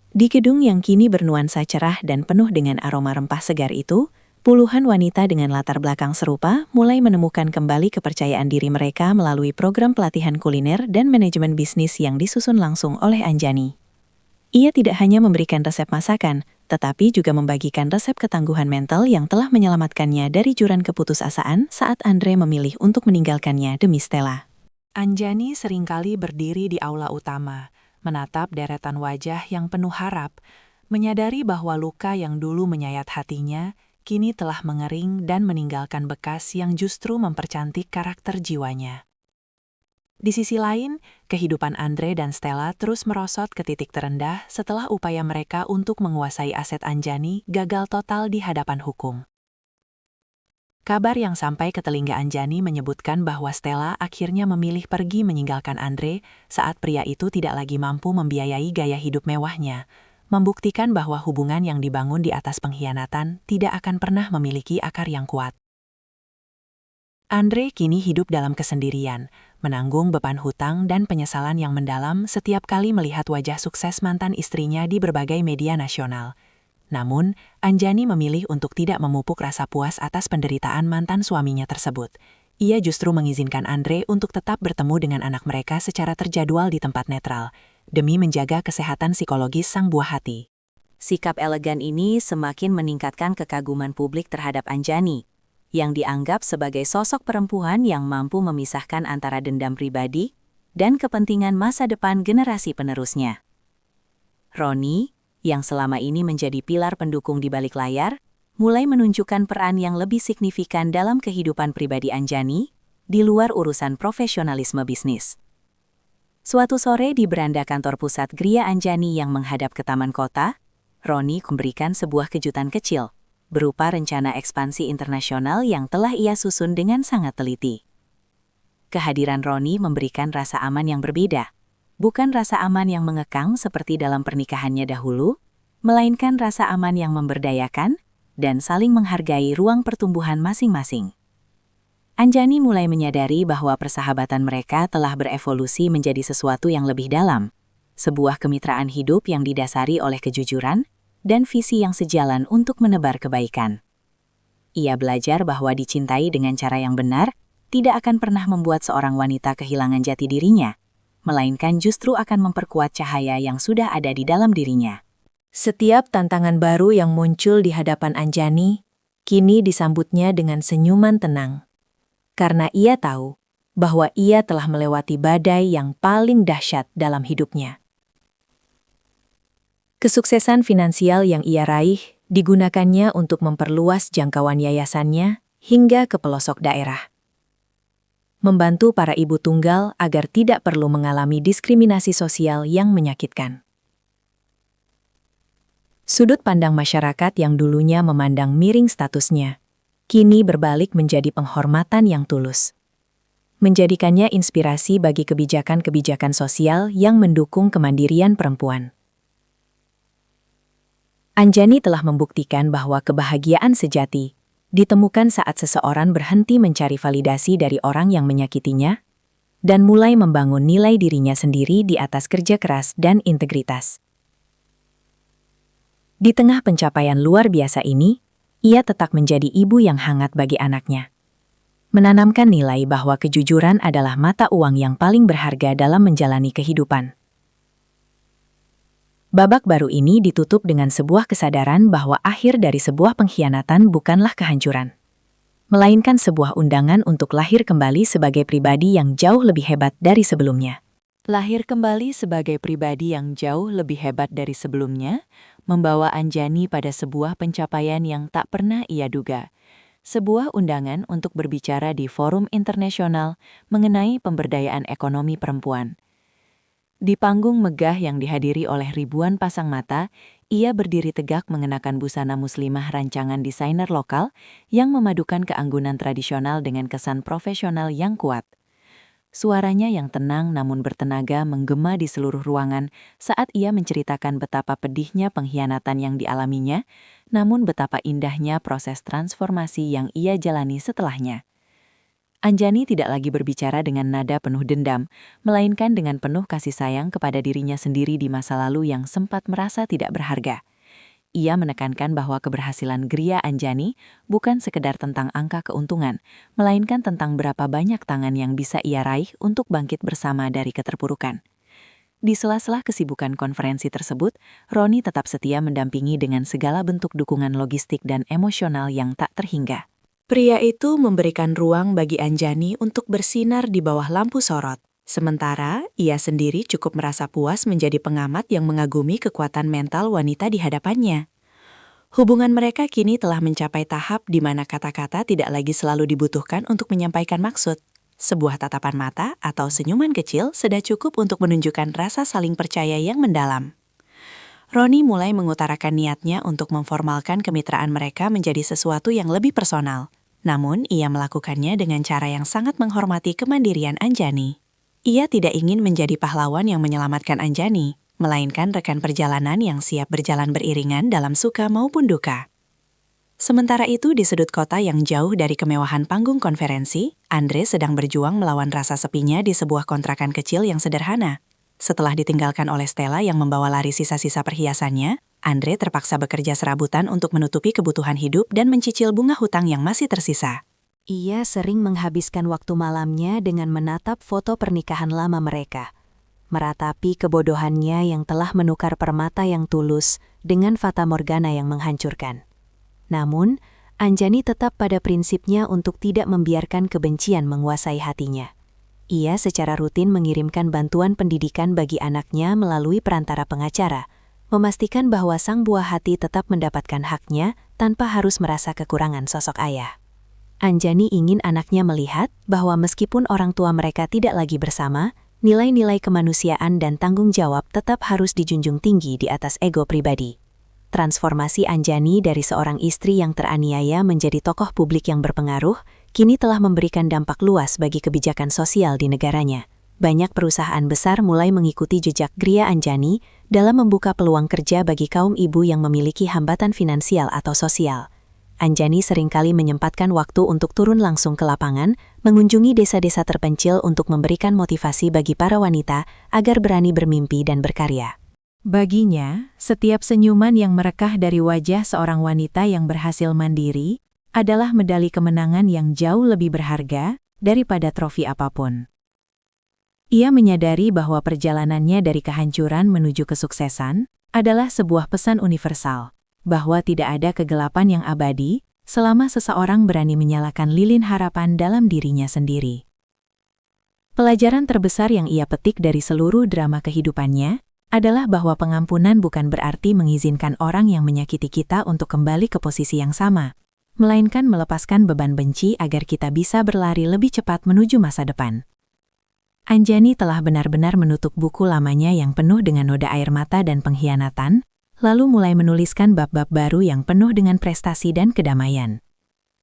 Di gedung yang kini bernuansa cerah dan penuh dengan aroma rempah segar itu, Puluhan wanita dengan latar belakang serupa mulai menemukan kembali kepercayaan diri mereka melalui program pelatihan kuliner dan manajemen bisnis yang disusun langsung oleh Anjani. Ia tidak hanya memberikan resep masakan, tetapi juga membagikan resep ketangguhan mental yang telah menyelamatkannya dari jurang keputusasaan saat Andre memilih untuk meninggalkannya demi Stella. Anjani seringkali berdiri di aula utama, menatap deretan wajah yang penuh harap, menyadari bahwa luka yang dulu menyayat hatinya kini telah mengering dan meninggalkan bekas yang justru mempercantik karakter jiwanya. Di sisi lain, kehidupan Andre dan Stella terus merosot ke titik terendah setelah upaya mereka untuk menguasai aset Anjani gagal total di hadapan hukum. Kabar yang sampai ke telinga Anjani menyebutkan bahwa Stella akhirnya memilih pergi meninggalkan Andre saat pria itu tidak lagi mampu membiayai gaya hidup mewahnya, membuktikan bahwa hubungan yang dibangun di atas pengkhianatan tidak akan pernah memiliki akar yang kuat. Andre kini hidup dalam kesendirian, menanggung beban hutang dan penyesalan yang mendalam setiap kali melihat wajah sukses mantan istrinya di berbagai media nasional. Namun, Anjani memilih untuk tidak memupuk rasa puas atas penderitaan mantan suaminya tersebut. Ia justru mengizinkan Andre untuk tetap bertemu dengan anak mereka secara terjadwal di tempat netral, demi menjaga kesehatan psikologis sang buah hati. Sikap elegan ini semakin meningkatkan kekaguman publik terhadap Anjani, yang dianggap sebagai sosok perempuan yang mampu memisahkan antara dendam pribadi dan kepentingan masa depan generasi penerusnya. Roni, yang selama ini menjadi pilar pendukung di balik layar, mulai menunjukkan peran yang lebih signifikan dalam kehidupan pribadi Anjani, di luar urusan profesionalisme bisnis. Suatu sore di beranda kantor pusat Gria Anjani yang menghadap ke taman kota, Roni memberikan sebuah kejutan kecil, berupa rencana ekspansi internasional yang telah ia susun dengan sangat teliti. Kehadiran Roni memberikan rasa aman yang berbeda, bukan rasa aman yang mengekang seperti dalam pernikahannya dahulu, melainkan rasa aman yang memberdayakan dan saling menghargai ruang pertumbuhan masing-masing. Anjani mulai menyadari bahwa persahabatan mereka telah berevolusi menjadi sesuatu yang lebih dalam, sebuah kemitraan hidup yang didasari oleh kejujuran dan visi yang sejalan untuk menebar kebaikan. Ia belajar bahwa dicintai dengan cara yang benar tidak akan pernah membuat seorang wanita kehilangan jati dirinya, melainkan justru akan memperkuat cahaya yang sudah ada di dalam dirinya. Setiap tantangan baru yang muncul di hadapan Anjani, kini disambutnya dengan senyuman tenang. Karena ia tahu bahwa ia telah melewati badai yang paling dahsyat dalam hidupnya. Kesuksesan finansial yang ia raih digunakannya untuk memperluas jangkauan yayasannya hingga ke pelosok daerah. Membantu para ibu tunggal agar tidak perlu mengalami diskriminasi sosial yang menyakitkan. Sudut pandang masyarakat yang dulunya memandang miring statusnya, kini berbalik menjadi penghormatan yang tulus. Menjadikannya inspirasi bagi kebijakan-kebijakan sosial yang mendukung kemandirian perempuan. Anjani telah membuktikan bahwa kebahagiaan sejati ditemukan saat seseorang berhenti mencari validasi dari orang yang menyakitinya dan mulai membangun nilai dirinya sendiri di atas kerja keras dan integritas. Di tengah pencapaian luar biasa ini, ia tetap menjadi ibu yang hangat bagi anaknya. Menanamkan nilai bahwa kejujuran adalah mata uang yang paling berharga dalam menjalani kehidupan. Babak baru ini ditutup dengan sebuah kesadaran bahwa akhir dari sebuah pengkhianatan bukanlah kehancuran, melainkan sebuah undangan untuk lahir kembali sebagai pribadi yang jauh lebih hebat dari sebelumnya. Lahir kembali sebagai pribadi yang jauh lebih hebat dari sebelumnya, membawa Anjani pada sebuah pencapaian yang tak pernah ia duga. Sebuah undangan untuk berbicara di forum internasional mengenai pemberdayaan ekonomi perempuan. Di panggung megah yang dihadiri oleh ribuan pasang mata, ia berdiri tegak mengenakan busana muslimah rancangan desainer lokal yang memadukan keanggunan tradisional dengan kesan profesional yang kuat. Suaranya yang tenang namun bertenaga menggema di seluruh ruangan saat ia menceritakan betapa pedihnya pengkhianatan yang dialaminya, namun betapa indahnya proses transformasi yang ia jalani setelahnya. Anjani tidak lagi berbicara dengan nada penuh dendam, melainkan dengan penuh kasih sayang kepada dirinya sendiri di masa lalu yang sempat merasa tidak berharga. Ia menekankan bahwa keberhasilan Gria Anjani bukan sekedar tentang angka keuntungan, melainkan tentang berapa banyak tangan yang bisa ia raih untuk bangkit bersama dari keterpurukan. Di sela-sela kesibukan konferensi tersebut, Roni tetap setia mendampingi dengan segala bentuk dukungan logistik dan emosional yang tak terhingga. Pria itu memberikan ruang bagi Anjani untuk bersinar di bawah lampu sorot. Sementara, ia sendiri cukup merasa puas menjadi pengamat yang mengagumi kekuatan mental wanita di hadapannya. Hubungan mereka kini telah mencapai tahap di mana kata-kata tidak lagi selalu dibutuhkan untuk menyampaikan maksud. Sebuah tatapan mata atau senyuman kecil sudah cukup untuk menunjukkan rasa saling percaya yang mendalam. Roni mulai mengutarakan niatnya untuk memformalkan kemitraan mereka menjadi sesuatu yang lebih personal. Namun, ia melakukannya dengan cara yang sangat menghormati kemandirian Anjani. Ia tidak ingin menjadi pahlawan yang menyelamatkan Anjani, melainkan rekan perjalanan yang siap berjalan beriringan dalam suka maupun duka. Sementara itu, di sudut kota yang jauh dari kemewahan panggung konferensi, Andre sedang berjuang melawan rasa sepinya di sebuah kontrakan kecil yang sederhana. Setelah ditinggalkan oleh Stella yang membawa lari sisa-sisa perhiasannya, Andre terpaksa bekerja serabutan untuk menutupi kebutuhan hidup dan mencicil bunga hutang yang masih tersisa. Ia sering menghabiskan waktu malamnya dengan menatap foto pernikahan lama mereka, meratapi kebodohannya yang telah menukar permata yang tulus dengan fata morgana yang menghancurkan. Namun, Anjani tetap pada prinsipnya untuk tidak membiarkan kebencian menguasai hatinya. Ia secara rutin mengirimkan bantuan pendidikan bagi anaknya melalui perantara pengacara, memastikan bahwa sang buah hati tetap mendapatkan haknya tanpa harus merasa kekurangan sosok ayah. Anjani ingin anaknya melihat bahwa meskipun orang tua mereka tidak lagi bersama, nilai-nilai kemanusiaan dan tanggung jawab tetap harus dijunjung tinggi di atas ego pribadi. Transformasi Anjani dari seorang istri yang teraniaya menjadi tokoh publik yang berpengaruh, kini telah memberikan dampak luas bagi kebijakan sosial di negaranya. Banyak perusahaan besar mulai mengikuti jejak Gria Anjani dalam membuka peluang kerja bagi kaum ibu yang memiliki hambatan finansial atau sosial. Anjani seringkali menyempatkan waktu untuk turun langsung ke lapangan, mengunjungi desa-desa terpencil untuk memberikan motivasi bagi para wanita agar berani bermimpi dan berkarya. Baginya, setiap senyuman yang merekah dari wajah seorang wanita yang berhasil mandiri adalah medali kemenangan yang jauh lebih berharga daripada trofi apapun. Ia menyadari bahwa perjalanannya dari kehancuran menuju kesuksesan adalah sebuah pesan universal, bahwa tidak ada kegelapan yang abadi selama seseorang berani menyalakan lilin harapan dalam dirinya sendiri. Pelajaran terbesar yang ia petik dari seluruh drama kehidupannya adalah bahwa pengampunan bukan berarti mengizinkan orang yang menyakiti kita untuk kembali ke posisi yang sama, melainkan melepaskan beban benci agar kita bisa berlari lebih cepat menuju masa depan. Anjani telah benar-benar menutup buku lamanya yang penuh dengan noda air mata dan pengkhianatan, lalu mulai menuliskan bab-bab baru yang penuh dengan prestasi dan kedamaian.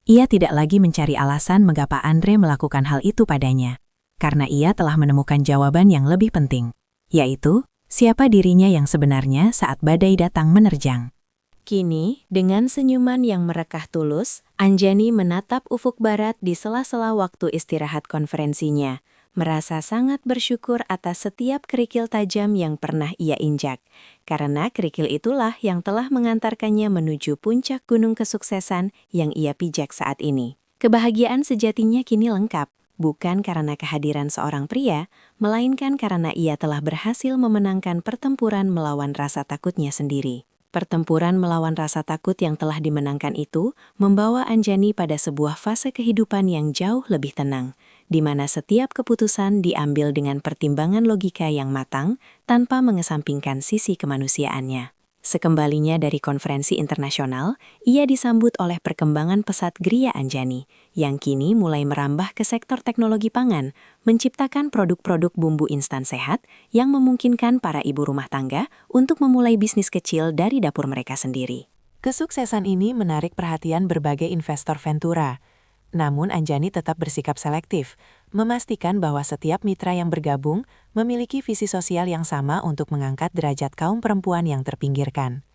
Ia tidak lagi mencari alasan mengapa Andre melakukan hal itu padanya, karena ia telah menemukan jawaban yang lebih penting, yaitu siapa dirinya yang sebenarnya saat badai datang menerjang. Kini, dengan senyuman yang merekah tulus, Anjani menatap ufuk barat di sela-sela waktu istirahat konferensinya, merasa sangat bersyukur atas setiap kerikil tajam yang pernah ia injak, karena kerikil itulah yang telah mengantarkannya menuju puncak gunung kesuksesan yang ia pijak saat ini. Kebahagiaan sejatinya kini lengkap, bukan karena kehadiran seorang pria, melainkan karena ia telah berhasil memenangkan pertempuran melawan rasa takutnya sendiri. Pertempuran melawan rasa takut yang telah dimenangkan itu membawa Anjani pada sebuah fase kehidupan yang jauh lebih tenang, di mana setiap keputusan diambil dengan pertimbangan logika yang matang tanpa mengesampingkan sisi kemanusiaannya. Sekembalinya dari konferensi internasional, ia disambut oleh perkembangan pesat Gria Anjani, yang kini mulai merambah ke sektor teknologi pangan, menciptakan produk-produk bumbu instan sehat yang memungkinkan para ibu rumah tangga untuk memulai bisnis kecil dari dapur mereka sendiri. Kesuksesan ini menarik perhatian berbagai investor Ventura. Namun Anjani tetap bersikap selektif, memastikan bahwa setiap mitra yang bergabung memiliki visi sosial yang sama untuk mengangkat derajat kaum perempuan yang terpinggirkan.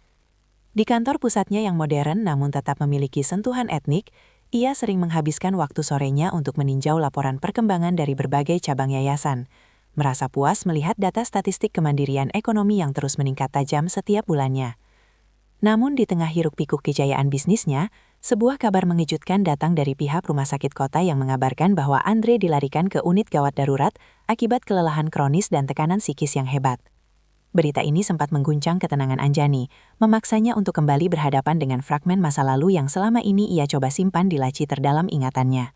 Di kantor pusatnya yang modern namun tetap memiliki sentuhan etnik, ia sering menghabiskan waktu sorenya untuk meninjau laporan perkembangan dari berbagai cabang yayasan, merasa puas melihat data statistik kemandirian ekonomi yang terus meningkat tajam setiap bulannya. Namun di tengah hiruk-pikuk kejayaan bisnisnya, sebuah kabar mengejutkan datang dari pihak rumah sakit kota yang mengabarkan bahwa Andre dilarikan ke unit gawat darurat akibat kelelahan kronis dan tekanan psikis yang hebat. Berita ini sempat mengguncang ketenangan Anjani, memaksanya untuk kembali berhadapan dengan fragmen masa lalu yang selama ini ia coba simpan di laci terdalam ingatannya.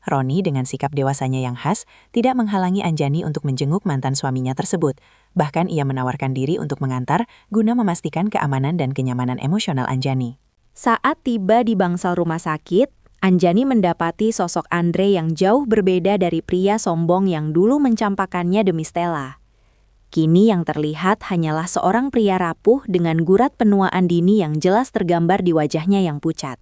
Roni dengan sikap dewasanya yang khas tidak menghalangi Anjani untuk menjenguk mantan suaminya tersebut. Bahkan ia menawarkan diri untuk mengantar guna memastikan keamanan dan kenyamanan emosional Anjani. Saat tiba di bangsal rumah sakit, Anjani mendapati sosok Andre yang jauh berbeda dari pria sombong yang dulu mencampakannya demi Stella. Kini yang terlihat hanyalah seorang pria rapuh dengan gurat penuaan dini yang jelas tergambar di wajahnya yang pucat.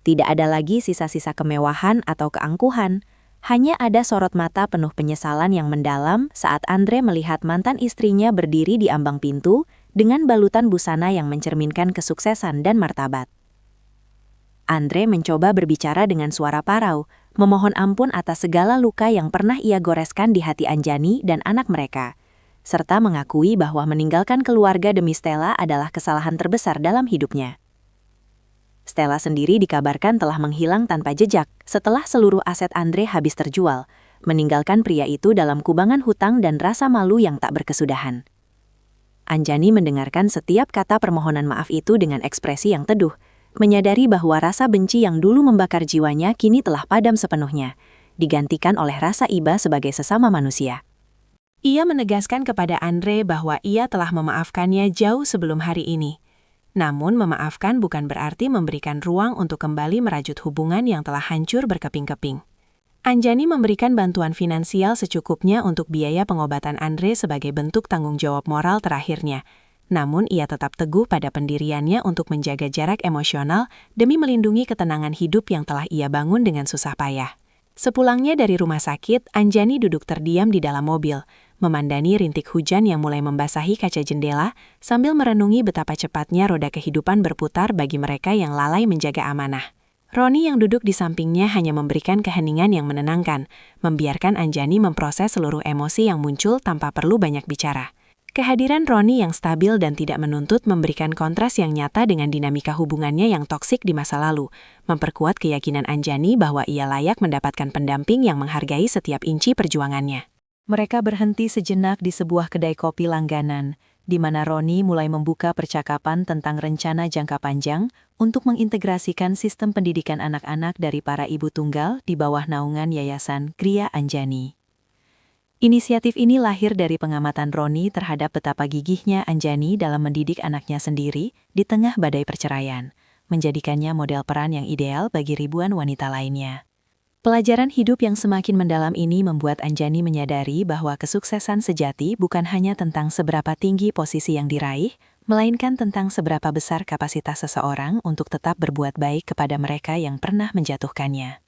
Tidak ada lagi sisa-sisa kemewahan atau keangkuhan, hanya ada sorot mata penuh penyesalan yang mendalam saat Andre melihat mantan istrinya berdiri di ambang pintu dengan balutan busana yang mencerminkan kesuksesan dan martabat. Andre mencoba berbicara dengan suara parau, memohon ampun atas segala luka yang pernah ia goreskan di hati Anjani dan anak mereka, serta mengakui bahwa meninggalkan keluarga demi Stella adalah kesalahan terbesar dalam hidupnya. Stella sendiri dikabarkan telah menghilang tanpa jejak setelah seluruh aset Andre habis terjual, meninggalkan pria itu dalam kubangan hutang dan rasa malu yang tak berkesudahan. Anjani mendengarkan setiap kata permohonan maaf itu dengan ekspresi yang teduh, menyadari bahwa rasa benci yang dulu membakar jiwanya kini telah padam sepenuhnya, digantikan oleh rasa iba sebagai sesama manusia. Ia menegaskan kepada Andre bahwa ia telah memaafkannya jauh sebelum hari ini. Namun memaafkan bukan berarti memberikan ruang untuk kembali merajut hubungan yang telah hancur berkeping-keping. Anjani memberikan bantuan finansial secukupnya untuk biaya pengobatan Andre sebagai bentuk tanggung jawab moral terakhirnya. Namun ia tetap teguh pada pendiriannya untuk menjaga jarak emosional demi melindungi ketenangan hidup yang telah ia bangun dengan susah payah. Sepulangnya dari rumah sakit, Anjani duduk terdiam di dalam mobil, memandani rintik hujan yang mulai membasahi kaca jendela, sambil merenungi betapa cepatnya roda kehidupan berputar bagi mereka yang lalai menjaga amanah. Roni yang duduk di sampingnya hanya memberikan keheningan yang menenangkan, membiarkan Anjani memproses seluruh emosi yang muncul tanpa perlu banyak bicara. Kehadiran Roni yang stabil dan tidak menuntut memberikan kontras yang nyata dengan dinamika hubungannya yang toksik di masa lalu, memperkuat keyakinan Anjani bahwa ia layak mendapatkan pendamping yang menghargai setiap inci perjuangannya. Mereka berhenti sejenak di sebuah kedai kopi langganan, di mana Roni mulai membuka percakapan tentang rencana jangka panjang untuk mengintegrasikan sistem pendidikan anak-anak dari para ibu tunggal di bawah naungan Yayasan Gria Anjani. Inisiatif ini lahir dari pengamatan Roni terhadap betapa gigihnya Anjani dalam mendidik anaknya sendiri di tengah badai perceraian, menjadikannya model peran yang ideal bagi ribuan wanita lainnya. Pelajaran hidup yang semakin mendalam ini membuat Anjani menyadari bahwa kesuksesan sejati bukan hanya tentang seberapa tinggi posisi yang diraih, melainkan tentang seberapa besar kapasitas seseorang untuk tetap berbuat baik kepada mereka yang pernah menjatuhkannya.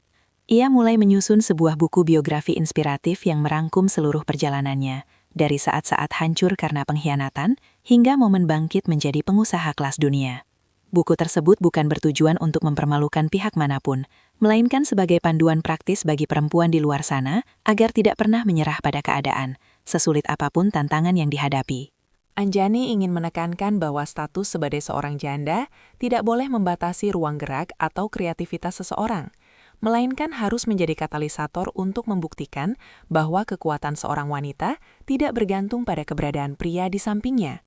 Ia mulai menyusun sebuah buku biografi inspiratif yang merangkum seluruh perjalanannya, dari saat-saat hancur karena pengkhianatan hingga momen bangkit menjadi pengusaha kelas dunia. Buku tersebut bukan bertujuan untuk mempermalukan pihak manapun, melainkan sebagai panduan praktis bagi perempuan di luar sana agar tidak pernah menyerah pada keadaan, sesulit apapun tantangan yang dihadapi. Anjani ingin menekankan bahwa status sebagai seorang janda tidak boleh membatasi ruang gerak atau kreativitas seseorang, melainkan harus menjadi katalisator untuk membuktikan bahwa kekuatan seorang wanita tidak bergantung pada keberadaan pria di sampingnya.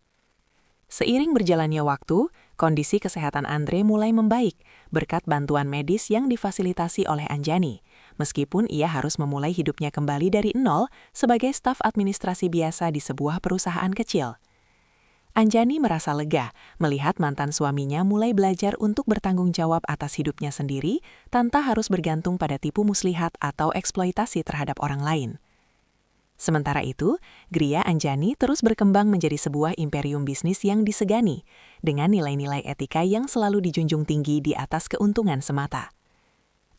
Seiring berjalannya waktu, kondisi kesehatan Andre mulai membaik berkat bantuan medis yang difasilitasi oleh Anjani, meskipun ia harus memulai hidupnya kembali dari nol sebagai staf administrasi biasa di sebuah perusahaan kecil. Anjani merasa lega melihat mantan suaminya mulai belajar untuk bertanggung jawab atas hidupnya sendiri tanpa harus bergantung pada tipu muslihat atau eksploitasi terhadap orang lain. Sementara itu, Gria Anjani terus berkembang menjadi sebuah imperium bisnis yang disegani, dengan nilai-nilai etika yang selalu dijunjung tinggi di atas keuntungan semata.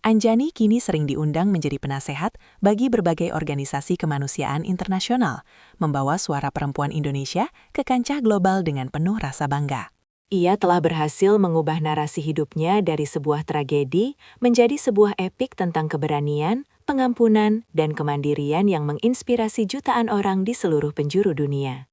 Anjani kini sering diundang menjadi penasehat bagi berbagai organisasi kemanusiaan internasional, membawa suara perempuan Indonesia ke kancah global dengan penuh rasa bangga. Ia telah berhasil mengubah narasi hidupnya dari sebuah tragedi menjadi sebuah epik tentang keberanian, pengampunan, dan kemandirian yang menginspirasi jutaan orang di seluruh penjuru dunia.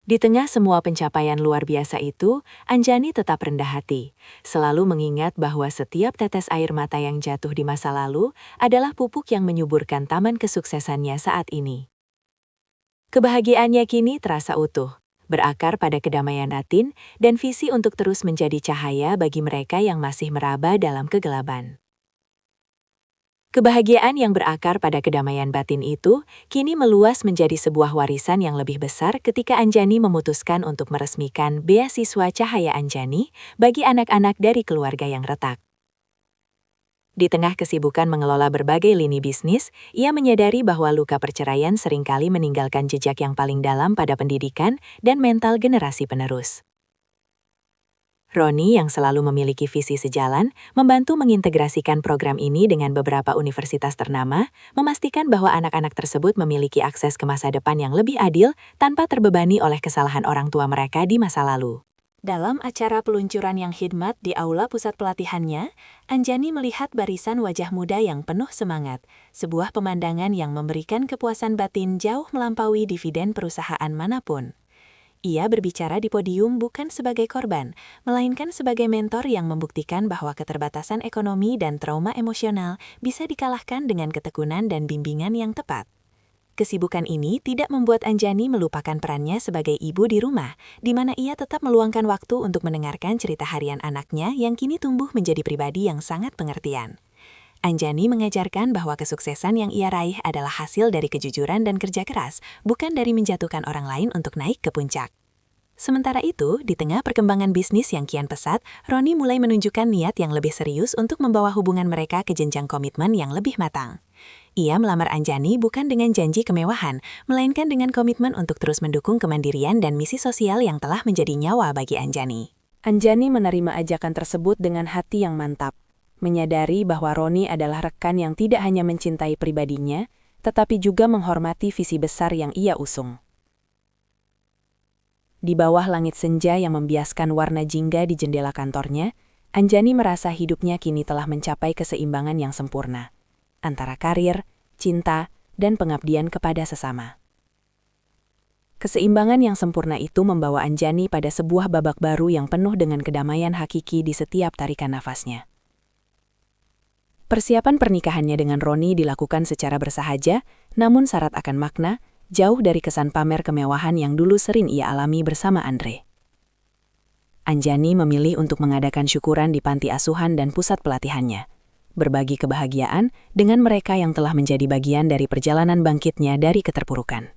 Di tengah semua pencapaian luar biasa itu, Anjani tetap rendah hati, selalu mengingat bahwa setiap tetes air mata yang jatuh di masa lalu adalah pupuk yang menyuburkan taman kesuksesannya saat ini. Kebahagiaannya kini terasa utuh, berakar pada kedamaian batin dan visi untuk terus menjadi cahaya bagi mereka yang masih meraba dalam kegelapan. Kebahagiaan yang berakar pada kedamaian batin itu kini meluas menjadi sebuah warisan yang lebih besar ketika Anjani memutuskan untuk meresmikan beasiswa Cahaya Anjani bagi anak-anak dari keluarga yang retak. Di tengah kesibukan mengelola berbagai lini bisnis, ia menyadari bahwa luka perceraian seringkali meninggalkan jejak yang paling dalam pada pendidikan dan mental generasi penerus. Roni yang selalu memiliki visi sejalan, membantu mengintegrasikan program ini dengan beberapa universitas ternama, memastikan bahwa anak-anak tersebut memiliki akses ke masa depan yang lebih adil tanpa terbebani oleh kesalahan orang tua mereka di masa lalu. Dalam acara peluncuran yang khidmat di aula pusat pelatihannya, Anjani melihat barisan wajah muda yang penuh semangat, sebuah pemandangan yang memberikan kepuasan batin jauh melampaui dividen perusahaan manapun. Ia berbicara di podium bukan sebagai korban, melainkan sebagai mentor yang membuktikan bahwa keterbatasan ekonomi dan trauma emosional bisa dikalahkan dengan ketekunan dan bimbingan yang tepat. Kesibukan ini tidak membuat Anjani melupakan perannya sebagai ibu di rumah, di mana ia tetap meluangkan waktu untuk mendengarkan cerita harian anaknya yang kini tumbuh menjadi pribadi yang sangat pengertian. Anjani mengajarkan bahwa kesuksesan yang ia raih adalah hasil dari kejujuran dan kerja keras, bukan dari menjatuhkan orang lain untuk naik ke puncak. Sementara itu, di tengah perkembangan bisnis yang kian pesat, Roni mulai menunjukkan niat yang lebih serius untuk membawa hubungan mereka ke jenjang komitmen yang lebih matang. Ia melamar Anjani bukan dengan janji kemewahan, melainkan dengan komitmen untuk terus mendukung kemandirian dan misi sosial yang telah menjadi nyawa bagi Anjani. Anjani menerima ajakan tersebut dengan hati yang mantap, menyadari bahwa Roni adalah rekan yang tidak hanya mencintai pribadinya, tetapi juga menghormati visi besar yang ia usung. Di bawah langit senja yang membiaskan warna jingga di jendela kantornya, Anjani merasa hidupnya kini telah mencapai keseimbangan yang sempurna antara karir, cinta, dan pengabdian kepada sesama. Keseimbangan yang sempurna itu membawa Anjani pada sebuah babak baru yang penuh dengan kedamaian hakiki di setiap tarikan nafasnya. Persiapan pernikahannya dengan Roni dilakukan secara bersahaja, namun syarat akan makna, jauh dari kesan pamer kemewahan yang dulu sering ia alami bersama Andre. Anjani memilih untuk mengadakan syukuran di panti asuhan dan pusat pelatihannya, berbagi kebahagiaan dengan mereka yang telah menjadi bagian dari perjalanan bangkitnya dari keterpurukan.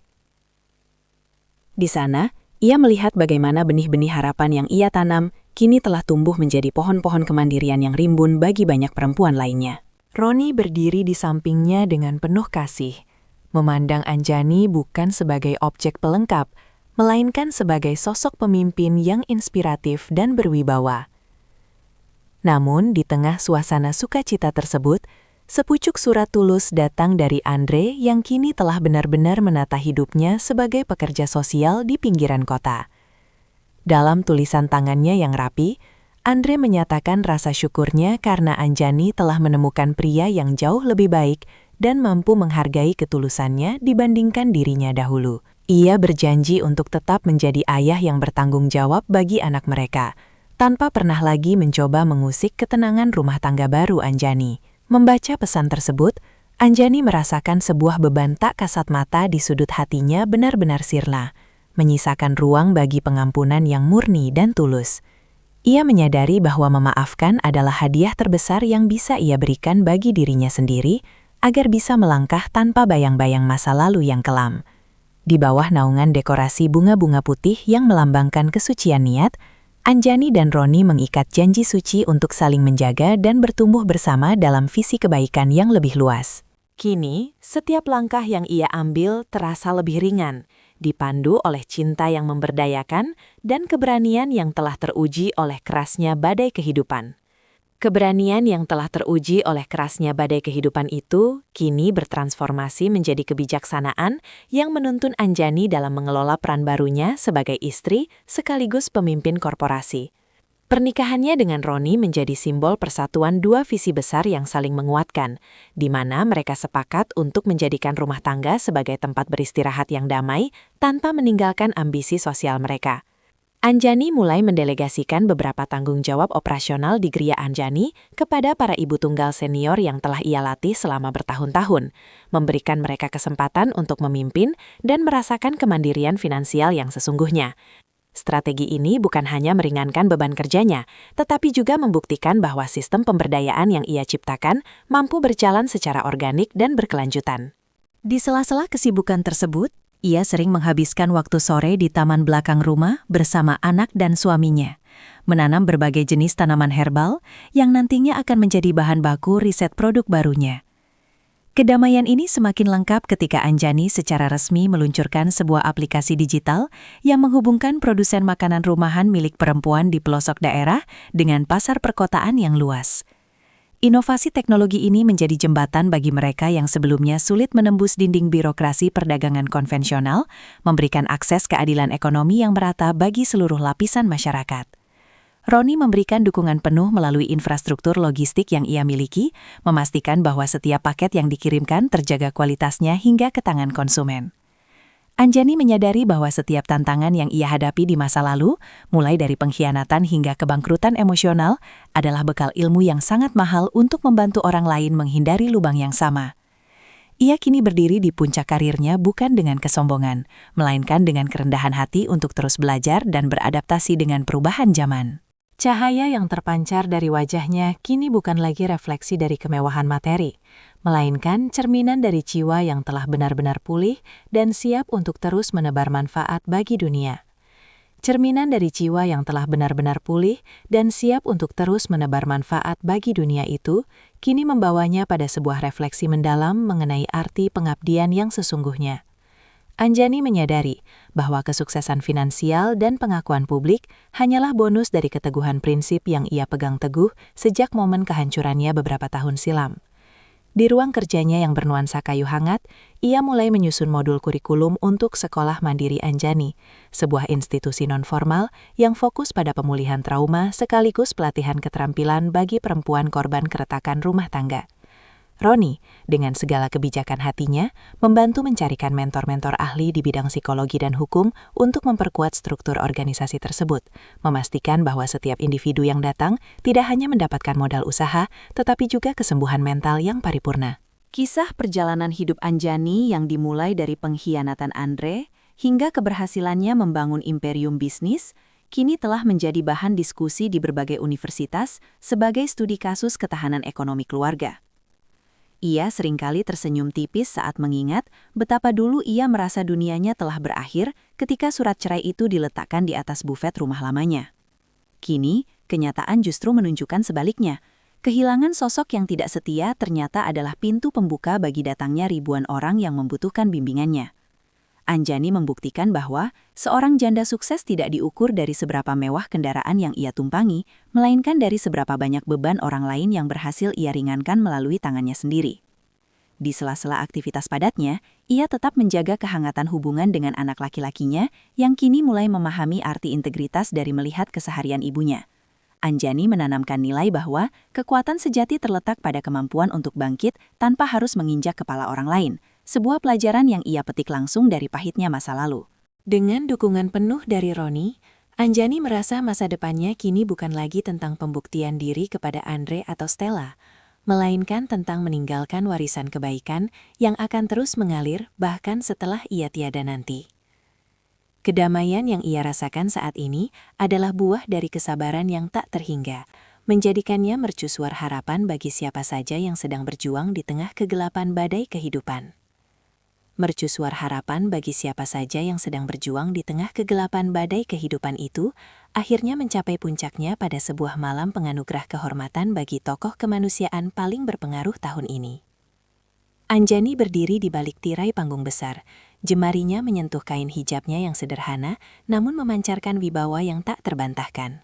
Di sana, ia melihat bagaimana benih-benih harapan yang ia tanam kini telah tumbuh menjadi pohon-pohon kemandirian yang rimbun bagi banyak perempuan lainnya. Roni berdiri di sampingnya dengan penuh kasih, memandang Anjani bukan sebagai objek pelengkap, melainkan sebagai sosok pemimpin yang inspiratif dan berwibawa. Namun, di tengah suasana sukacita tersebut, sepucuk surat tulus datang dari Andre yang kini telah benar-benar menata hidupnya sebagai pekerja sosial di pinggiran kota. Dalam tulisan tangannya yang rapi, Andre menyatakan rasa syukurnya karena Anjani telah menemukan pria yang jauh lebih baik dan mampu menghargai ketulusannya dibandingkan dirinya dahulu. Ia berjanji untuk tetap menjadi ayah yang bertanggung jawab bagi anak mereka, tanpa pernah lagi mencoba mengusik ketenangan rumah tangga baru Anjani. Membaca pesan tersebut, Anjani merasakan sebuah beban tak kasat mata di sudut hatinya benar-benar sirna, menyisakan ruang bagi pengampunan yang murni dan tulus. Ia menyadari bahwa memaafkan adalah hadiah terbesar yang bisa ia berikan bagi dirinya sendiri, agar bisa melangkah tanpa bayang-bayang masa lalu yang kelam. Di bawah naungan dekorasi bunga-bunga putih yang melambangkan kesucian niat, Anjani dan Roni mengikat janji suci untuk saling menjaga dan bertumbuh bersama dalam visi kebaikan yang lebih luas. Kini, setiap langkah yang ia ambil terasa lebih ringan, dipandu oleh cinta yang memberdayakan dan keberanian yang telah teruji oleh kerasnya badai kehidupan. Keberanian yang telah teruji oleh kerasnya badai kehidupan itu kini bertransformasi menjadi kebijaksanaan yang menuntun Anjani dalam mengelola peran barunya sebagai istri sekaligus pemimpin korporasi. Pernikahannya dengan Roni menjadi simbol persatuan dua visi besar yang saling menguatkan, di mana mereka sepakat untuk menjadikan rumah tangga sebagai tempat beristirahat yang damai tanpa meninggalkan ambisi sosial mereka. Anjani mulai mendelegasikan beberapa tanggung jawab operasional di Gria Anjani kepada para ibu tunggal senior yang telah ia latih selama bertahun-tahun, memberikan mereka kesempatan untuk memimpin dan merasakan kemandirian finansial yang sesungguhnya. Strategi ini bukan hanya meringankan beban kerjanya, tetapi juga membuktikan bahwa sistem pemberdayaan yang ia ciptakan mampu berjalan secara organik dan berkelanjutan. Di sela-sela kesibukan tersebut, ia sering menghabiskan waktu sore di taman belakang rumah bersama anak dan suaminya, menanam berbagai jenis tanaman herbal yang nantinya akan menjadi bahan baku riset produk barunya. Kedamaian ini semakin lengkap ketika Anjani secara resmi meluncurkan sebuah aplikasi digital yang menghubungkan produsen makanan rumahan milik perempuan di pelosok daerah dengan pasar perkotaan yang luas. Inovasi teknologi ini menjadi jembatan bagi mereka yang sebelumnya sulit menembus dinding birokrasi perdagangan konvensional, memberikan akses keadilan ekonomi yang merata bagi seluruh lapisan masyarakat. Roni memberikan dukungan penuh melalui infrastruktur logistik yang ia miliki, memastikan bahwa setiap paket yang dikirimkan terjaga kualitasnya hingga ke tangan konsumen. Anjani menyadari bahwa setiap tantangan yang ia hadapi di masa lalu, mulai dari pengkhianatan hingga kebangkrutan emosional, adalah bekal ilmu yang sangat mahal untuk membantu orang lain menghindari lubang yang sama. Ia kini berdiri di puncak karirnya bukan dengan kesombongan, melainkan dengan kerendahan hati untuk terus belajar dan beradaptasi dengan perubahan zaman. Cahaya yang terpancar dari wajahnya kini bukan lagi refleksi dari kemewahan materi, melainkan cerminan dari jiwa yang telah benar-benar pulih dan siap untuk terus menebar manfaat bagi dunia. Cerminan dari jiwa yang telah benar-benar pulih dan siap untuk terus menebar manfaat bagi dunia itu, kini membawanya pada sebuah refleksi mendalam mengenai arti pengabdian yang sesungguhnya. Anjani menyadari bahwa kesuksesan finansial dan pengakuan publik hanyalah bonus dari keteguhan prinsip yang ia pegang teguh sejak momen kehancurannya beberapa tahun silam. Di ruang kerjanya yang bernuansa kayu hangat, ia mulai menyusun modul kurikulum untuk Sekolah Mandiri Anjani, sebuah institusi non-formal yang fokus pada pemulihan trauma sekaligus pelatihan keterampilan bagi perempuan korban keretakan rumah tangga. Roni, dengan segala kebijakan hatinya, membantu mencarikan mentor-mentor ahli di bidang psikologi dan hukum untuk memperkuat struktur organisasi tersebut, memastikan bahwa setiap individu yang datang tidak hanya mendapatkan modal usaha, tetapi juga kesembuhan mental yang paripurna. Kisah perjalanan hidup Anjani yang dimulai dari pengkhianatan Andre hingga keberhasilannya membangun imperium bisnis, kini telah menjadi bahan diskusi di berbagai universitas sebagai studi kasus ketahanan ekonomi keluarga. Ia seringkali tersenyum tipis saat mengingat betapa dulu ia merasa dunianya telah berakhir ketika surat cerai itu diletakkan di atas bufet rumah lamanya. Kini, kenyataan justru menunjukkan sebaliknya. Kehilangan sosok yang tidak setia ternyata adalah pintu pembuka bagi datangnya ribuan orang yang membutuhkan bimbingannya. Anjani membuktikan bahwa seorang janda sukses tidak diukur dari seberapa mewah kendaraan yang ia tumpangi, melainkan dari seberapa banyak beban orang lain yang berhasil ia ringankan melalui tangannya sendiri. Di sela-sela aktivitas padatnya, ia tetap menjaga kehangatan hubungan dengan anak laki-lakinya yang kini mulai memahami arti integritas dari melihat keseharian ibunya. Anjani menanamkan nilai bahwa kekuatan sejati terletak pada kemampuan untuk bangkit tanpa harus menginjak kepala orang lain, sebuah pelajaran yang ia petik langsung dari pahitnya masa lalu. Dengan dukungan penuh dari Roni, Anjani merasa masa depannya kini bukan lagi tentang pembuktian diri kepada Andre atau Stella, melainkan tentang meninggalkan warisan kebaikan yang akan terus mengalir bahkan setelah ia tiada nanti. Kedamaian yang ia rasakan saat ini adalah buah dari kesabaran yang tak terhingga, menjadikannya mercusuar harapan bagi siapa saja yang sedang berjuang di tengah kegelapan badai kehidupan. Mercusuar harapan bagi siapa saja yang sedang berjuang di tengah kegelapan badai kehidupan itu, akhirnya mencapai puncaknya pada sebuah malam penganugerah kehormatan bagi tokoh kemanusiaan paling berpengaruh tahun ini. Anjani berdiri di balik tirai panggung besar, jemarinya menyentuh kain hijabnya yang sederhana, namun memancarkan wibawa yang tak terbantahkan.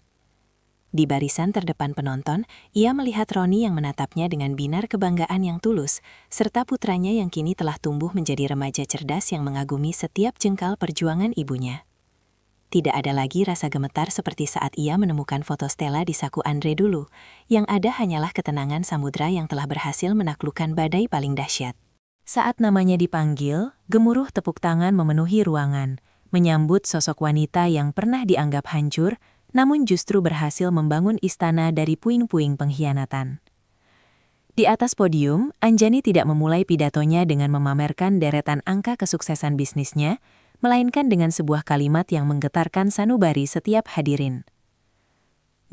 Di barisan terdepan penonton, ia melihat Roni yang menatapnya dengan binar kebanggaan yang tulus, serta putranya yang kini telah tumbuh menjadi remaja cerdas yang mengagumi setiap jengkal perjuangan ibunya. Tidak ada lagi rasa gemetar seperti saat ia menemukan foto Stella di saku Andre dulu. Yang ada hanyalah ketenangan samudra yang telah berhasil menaklukkan badai paling dahsyat. Saat namanya dipanggil, gemuruh tepuk tangan memenuhi ruangan, menyambut sosok wanita yang pernah dianggap hancur, namun justru berhasil membangun istana dari puing-puing pengkhianatan. Di atas podium, Anjani tidak memulai pidatonya dengan memamerkan deretan angka kesuksesan bisnisnya, melainkan dengan sebuah kalimat yang menggetarkan sanubari setiap hadirin.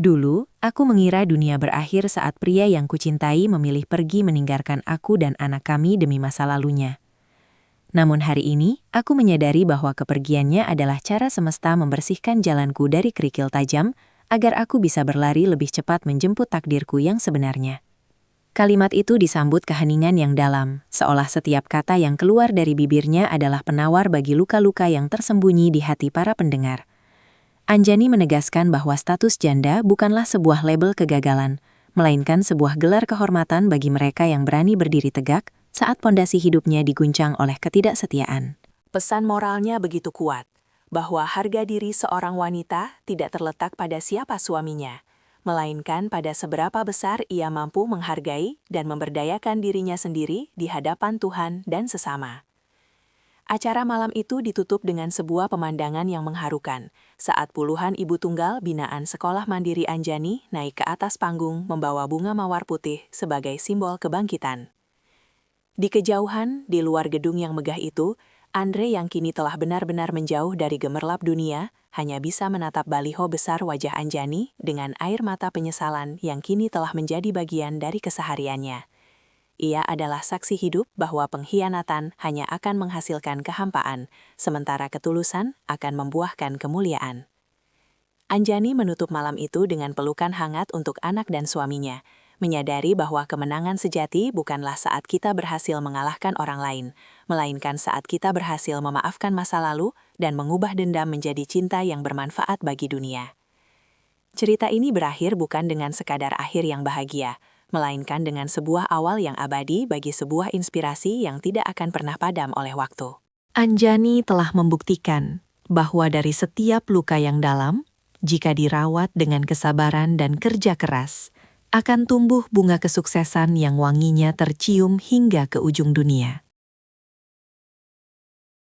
Dulu, aku mengira dunia berakhir saat pria yang kucintai memilih pergi meninggalkan aku dan anak kami demi masa lalunya. Namun hari ini, aku menyadari bahwa kepergiannya adalah cara semesta membersihkan jalanku dari kerikil tajam, agar aku bisa berlari lebih cepat menjemput takdirku yang sebenarnya. Kalimat itu disambut keheningan yang dalam, seolah setiap kata yang keluar dari bibirnya adalah penawar bagi luka-luka yang tersembunyi di hati para pendengar. Anjani menegaskan bahwa status janda bukanlah sebuah label kegagalan, melainkan sebuah gelar kehormatan bagi mereka yang berani berdiri tegak saat pondasi hidupnya diguncang oleh ketidaksetiaan. Pesan moralnya begitu kuat, bahwa harga diri seorang wanita tidak terletak pada siapa suaminya, melainkan pada seberapa besar ia mampu menghargai dan memberdayakan dirinya sendiri di hadapan Tuhan dan sesama. Acara malam itu ditutup dengan sebuah pemandangan yang mengharukan, saat puluhan ibu tunggal binaan Sekolah Mandiri Anjani naik ke atas panggung membawa bunga mawar putih sebagai simbol kebangkitan. Di kejauhan, di luar gedung yang megah itu, Andre yang kini telah benar-benar menjauh dari gemerlap dunia, hanya bisa menatap baliho besar wajah Anjani dengan air mata penyesalan yang kini telah menjadi bagian dari kesehariannya. Ia adalah saksi hidup bahwa pengkhianatan hanya akan menghasilkan kehampaan, sementara ketulusan akan membuahkan kemuliaan. Anjani menutup malam itu dengan pelukan hangat untuk anak dan suaminya, menyadari bahwa kemenangan sejati bukanlah saat kita berhasil mengalahkan orang lain, melainkan saat kita berhasil memaafkan masa lalu dan mengubah dendam menjadi cinta yang bermanfaat bagi dunia. Cerita ini berakhir bukan dengan sekadar akhir yang bahagia, melainkan dengan sebuah awal yang abadi bagi sebuah inspirasi yang tidak akan pernah padam oleh waktu. Anjani telah membuktikan bahwa dari setiap luka yang dalam, jika dirawat dengan kesabaran dan kerja keras, akan tumbuh bunga kesuksesan yang wanginya tercium hingga ke ujung dunia.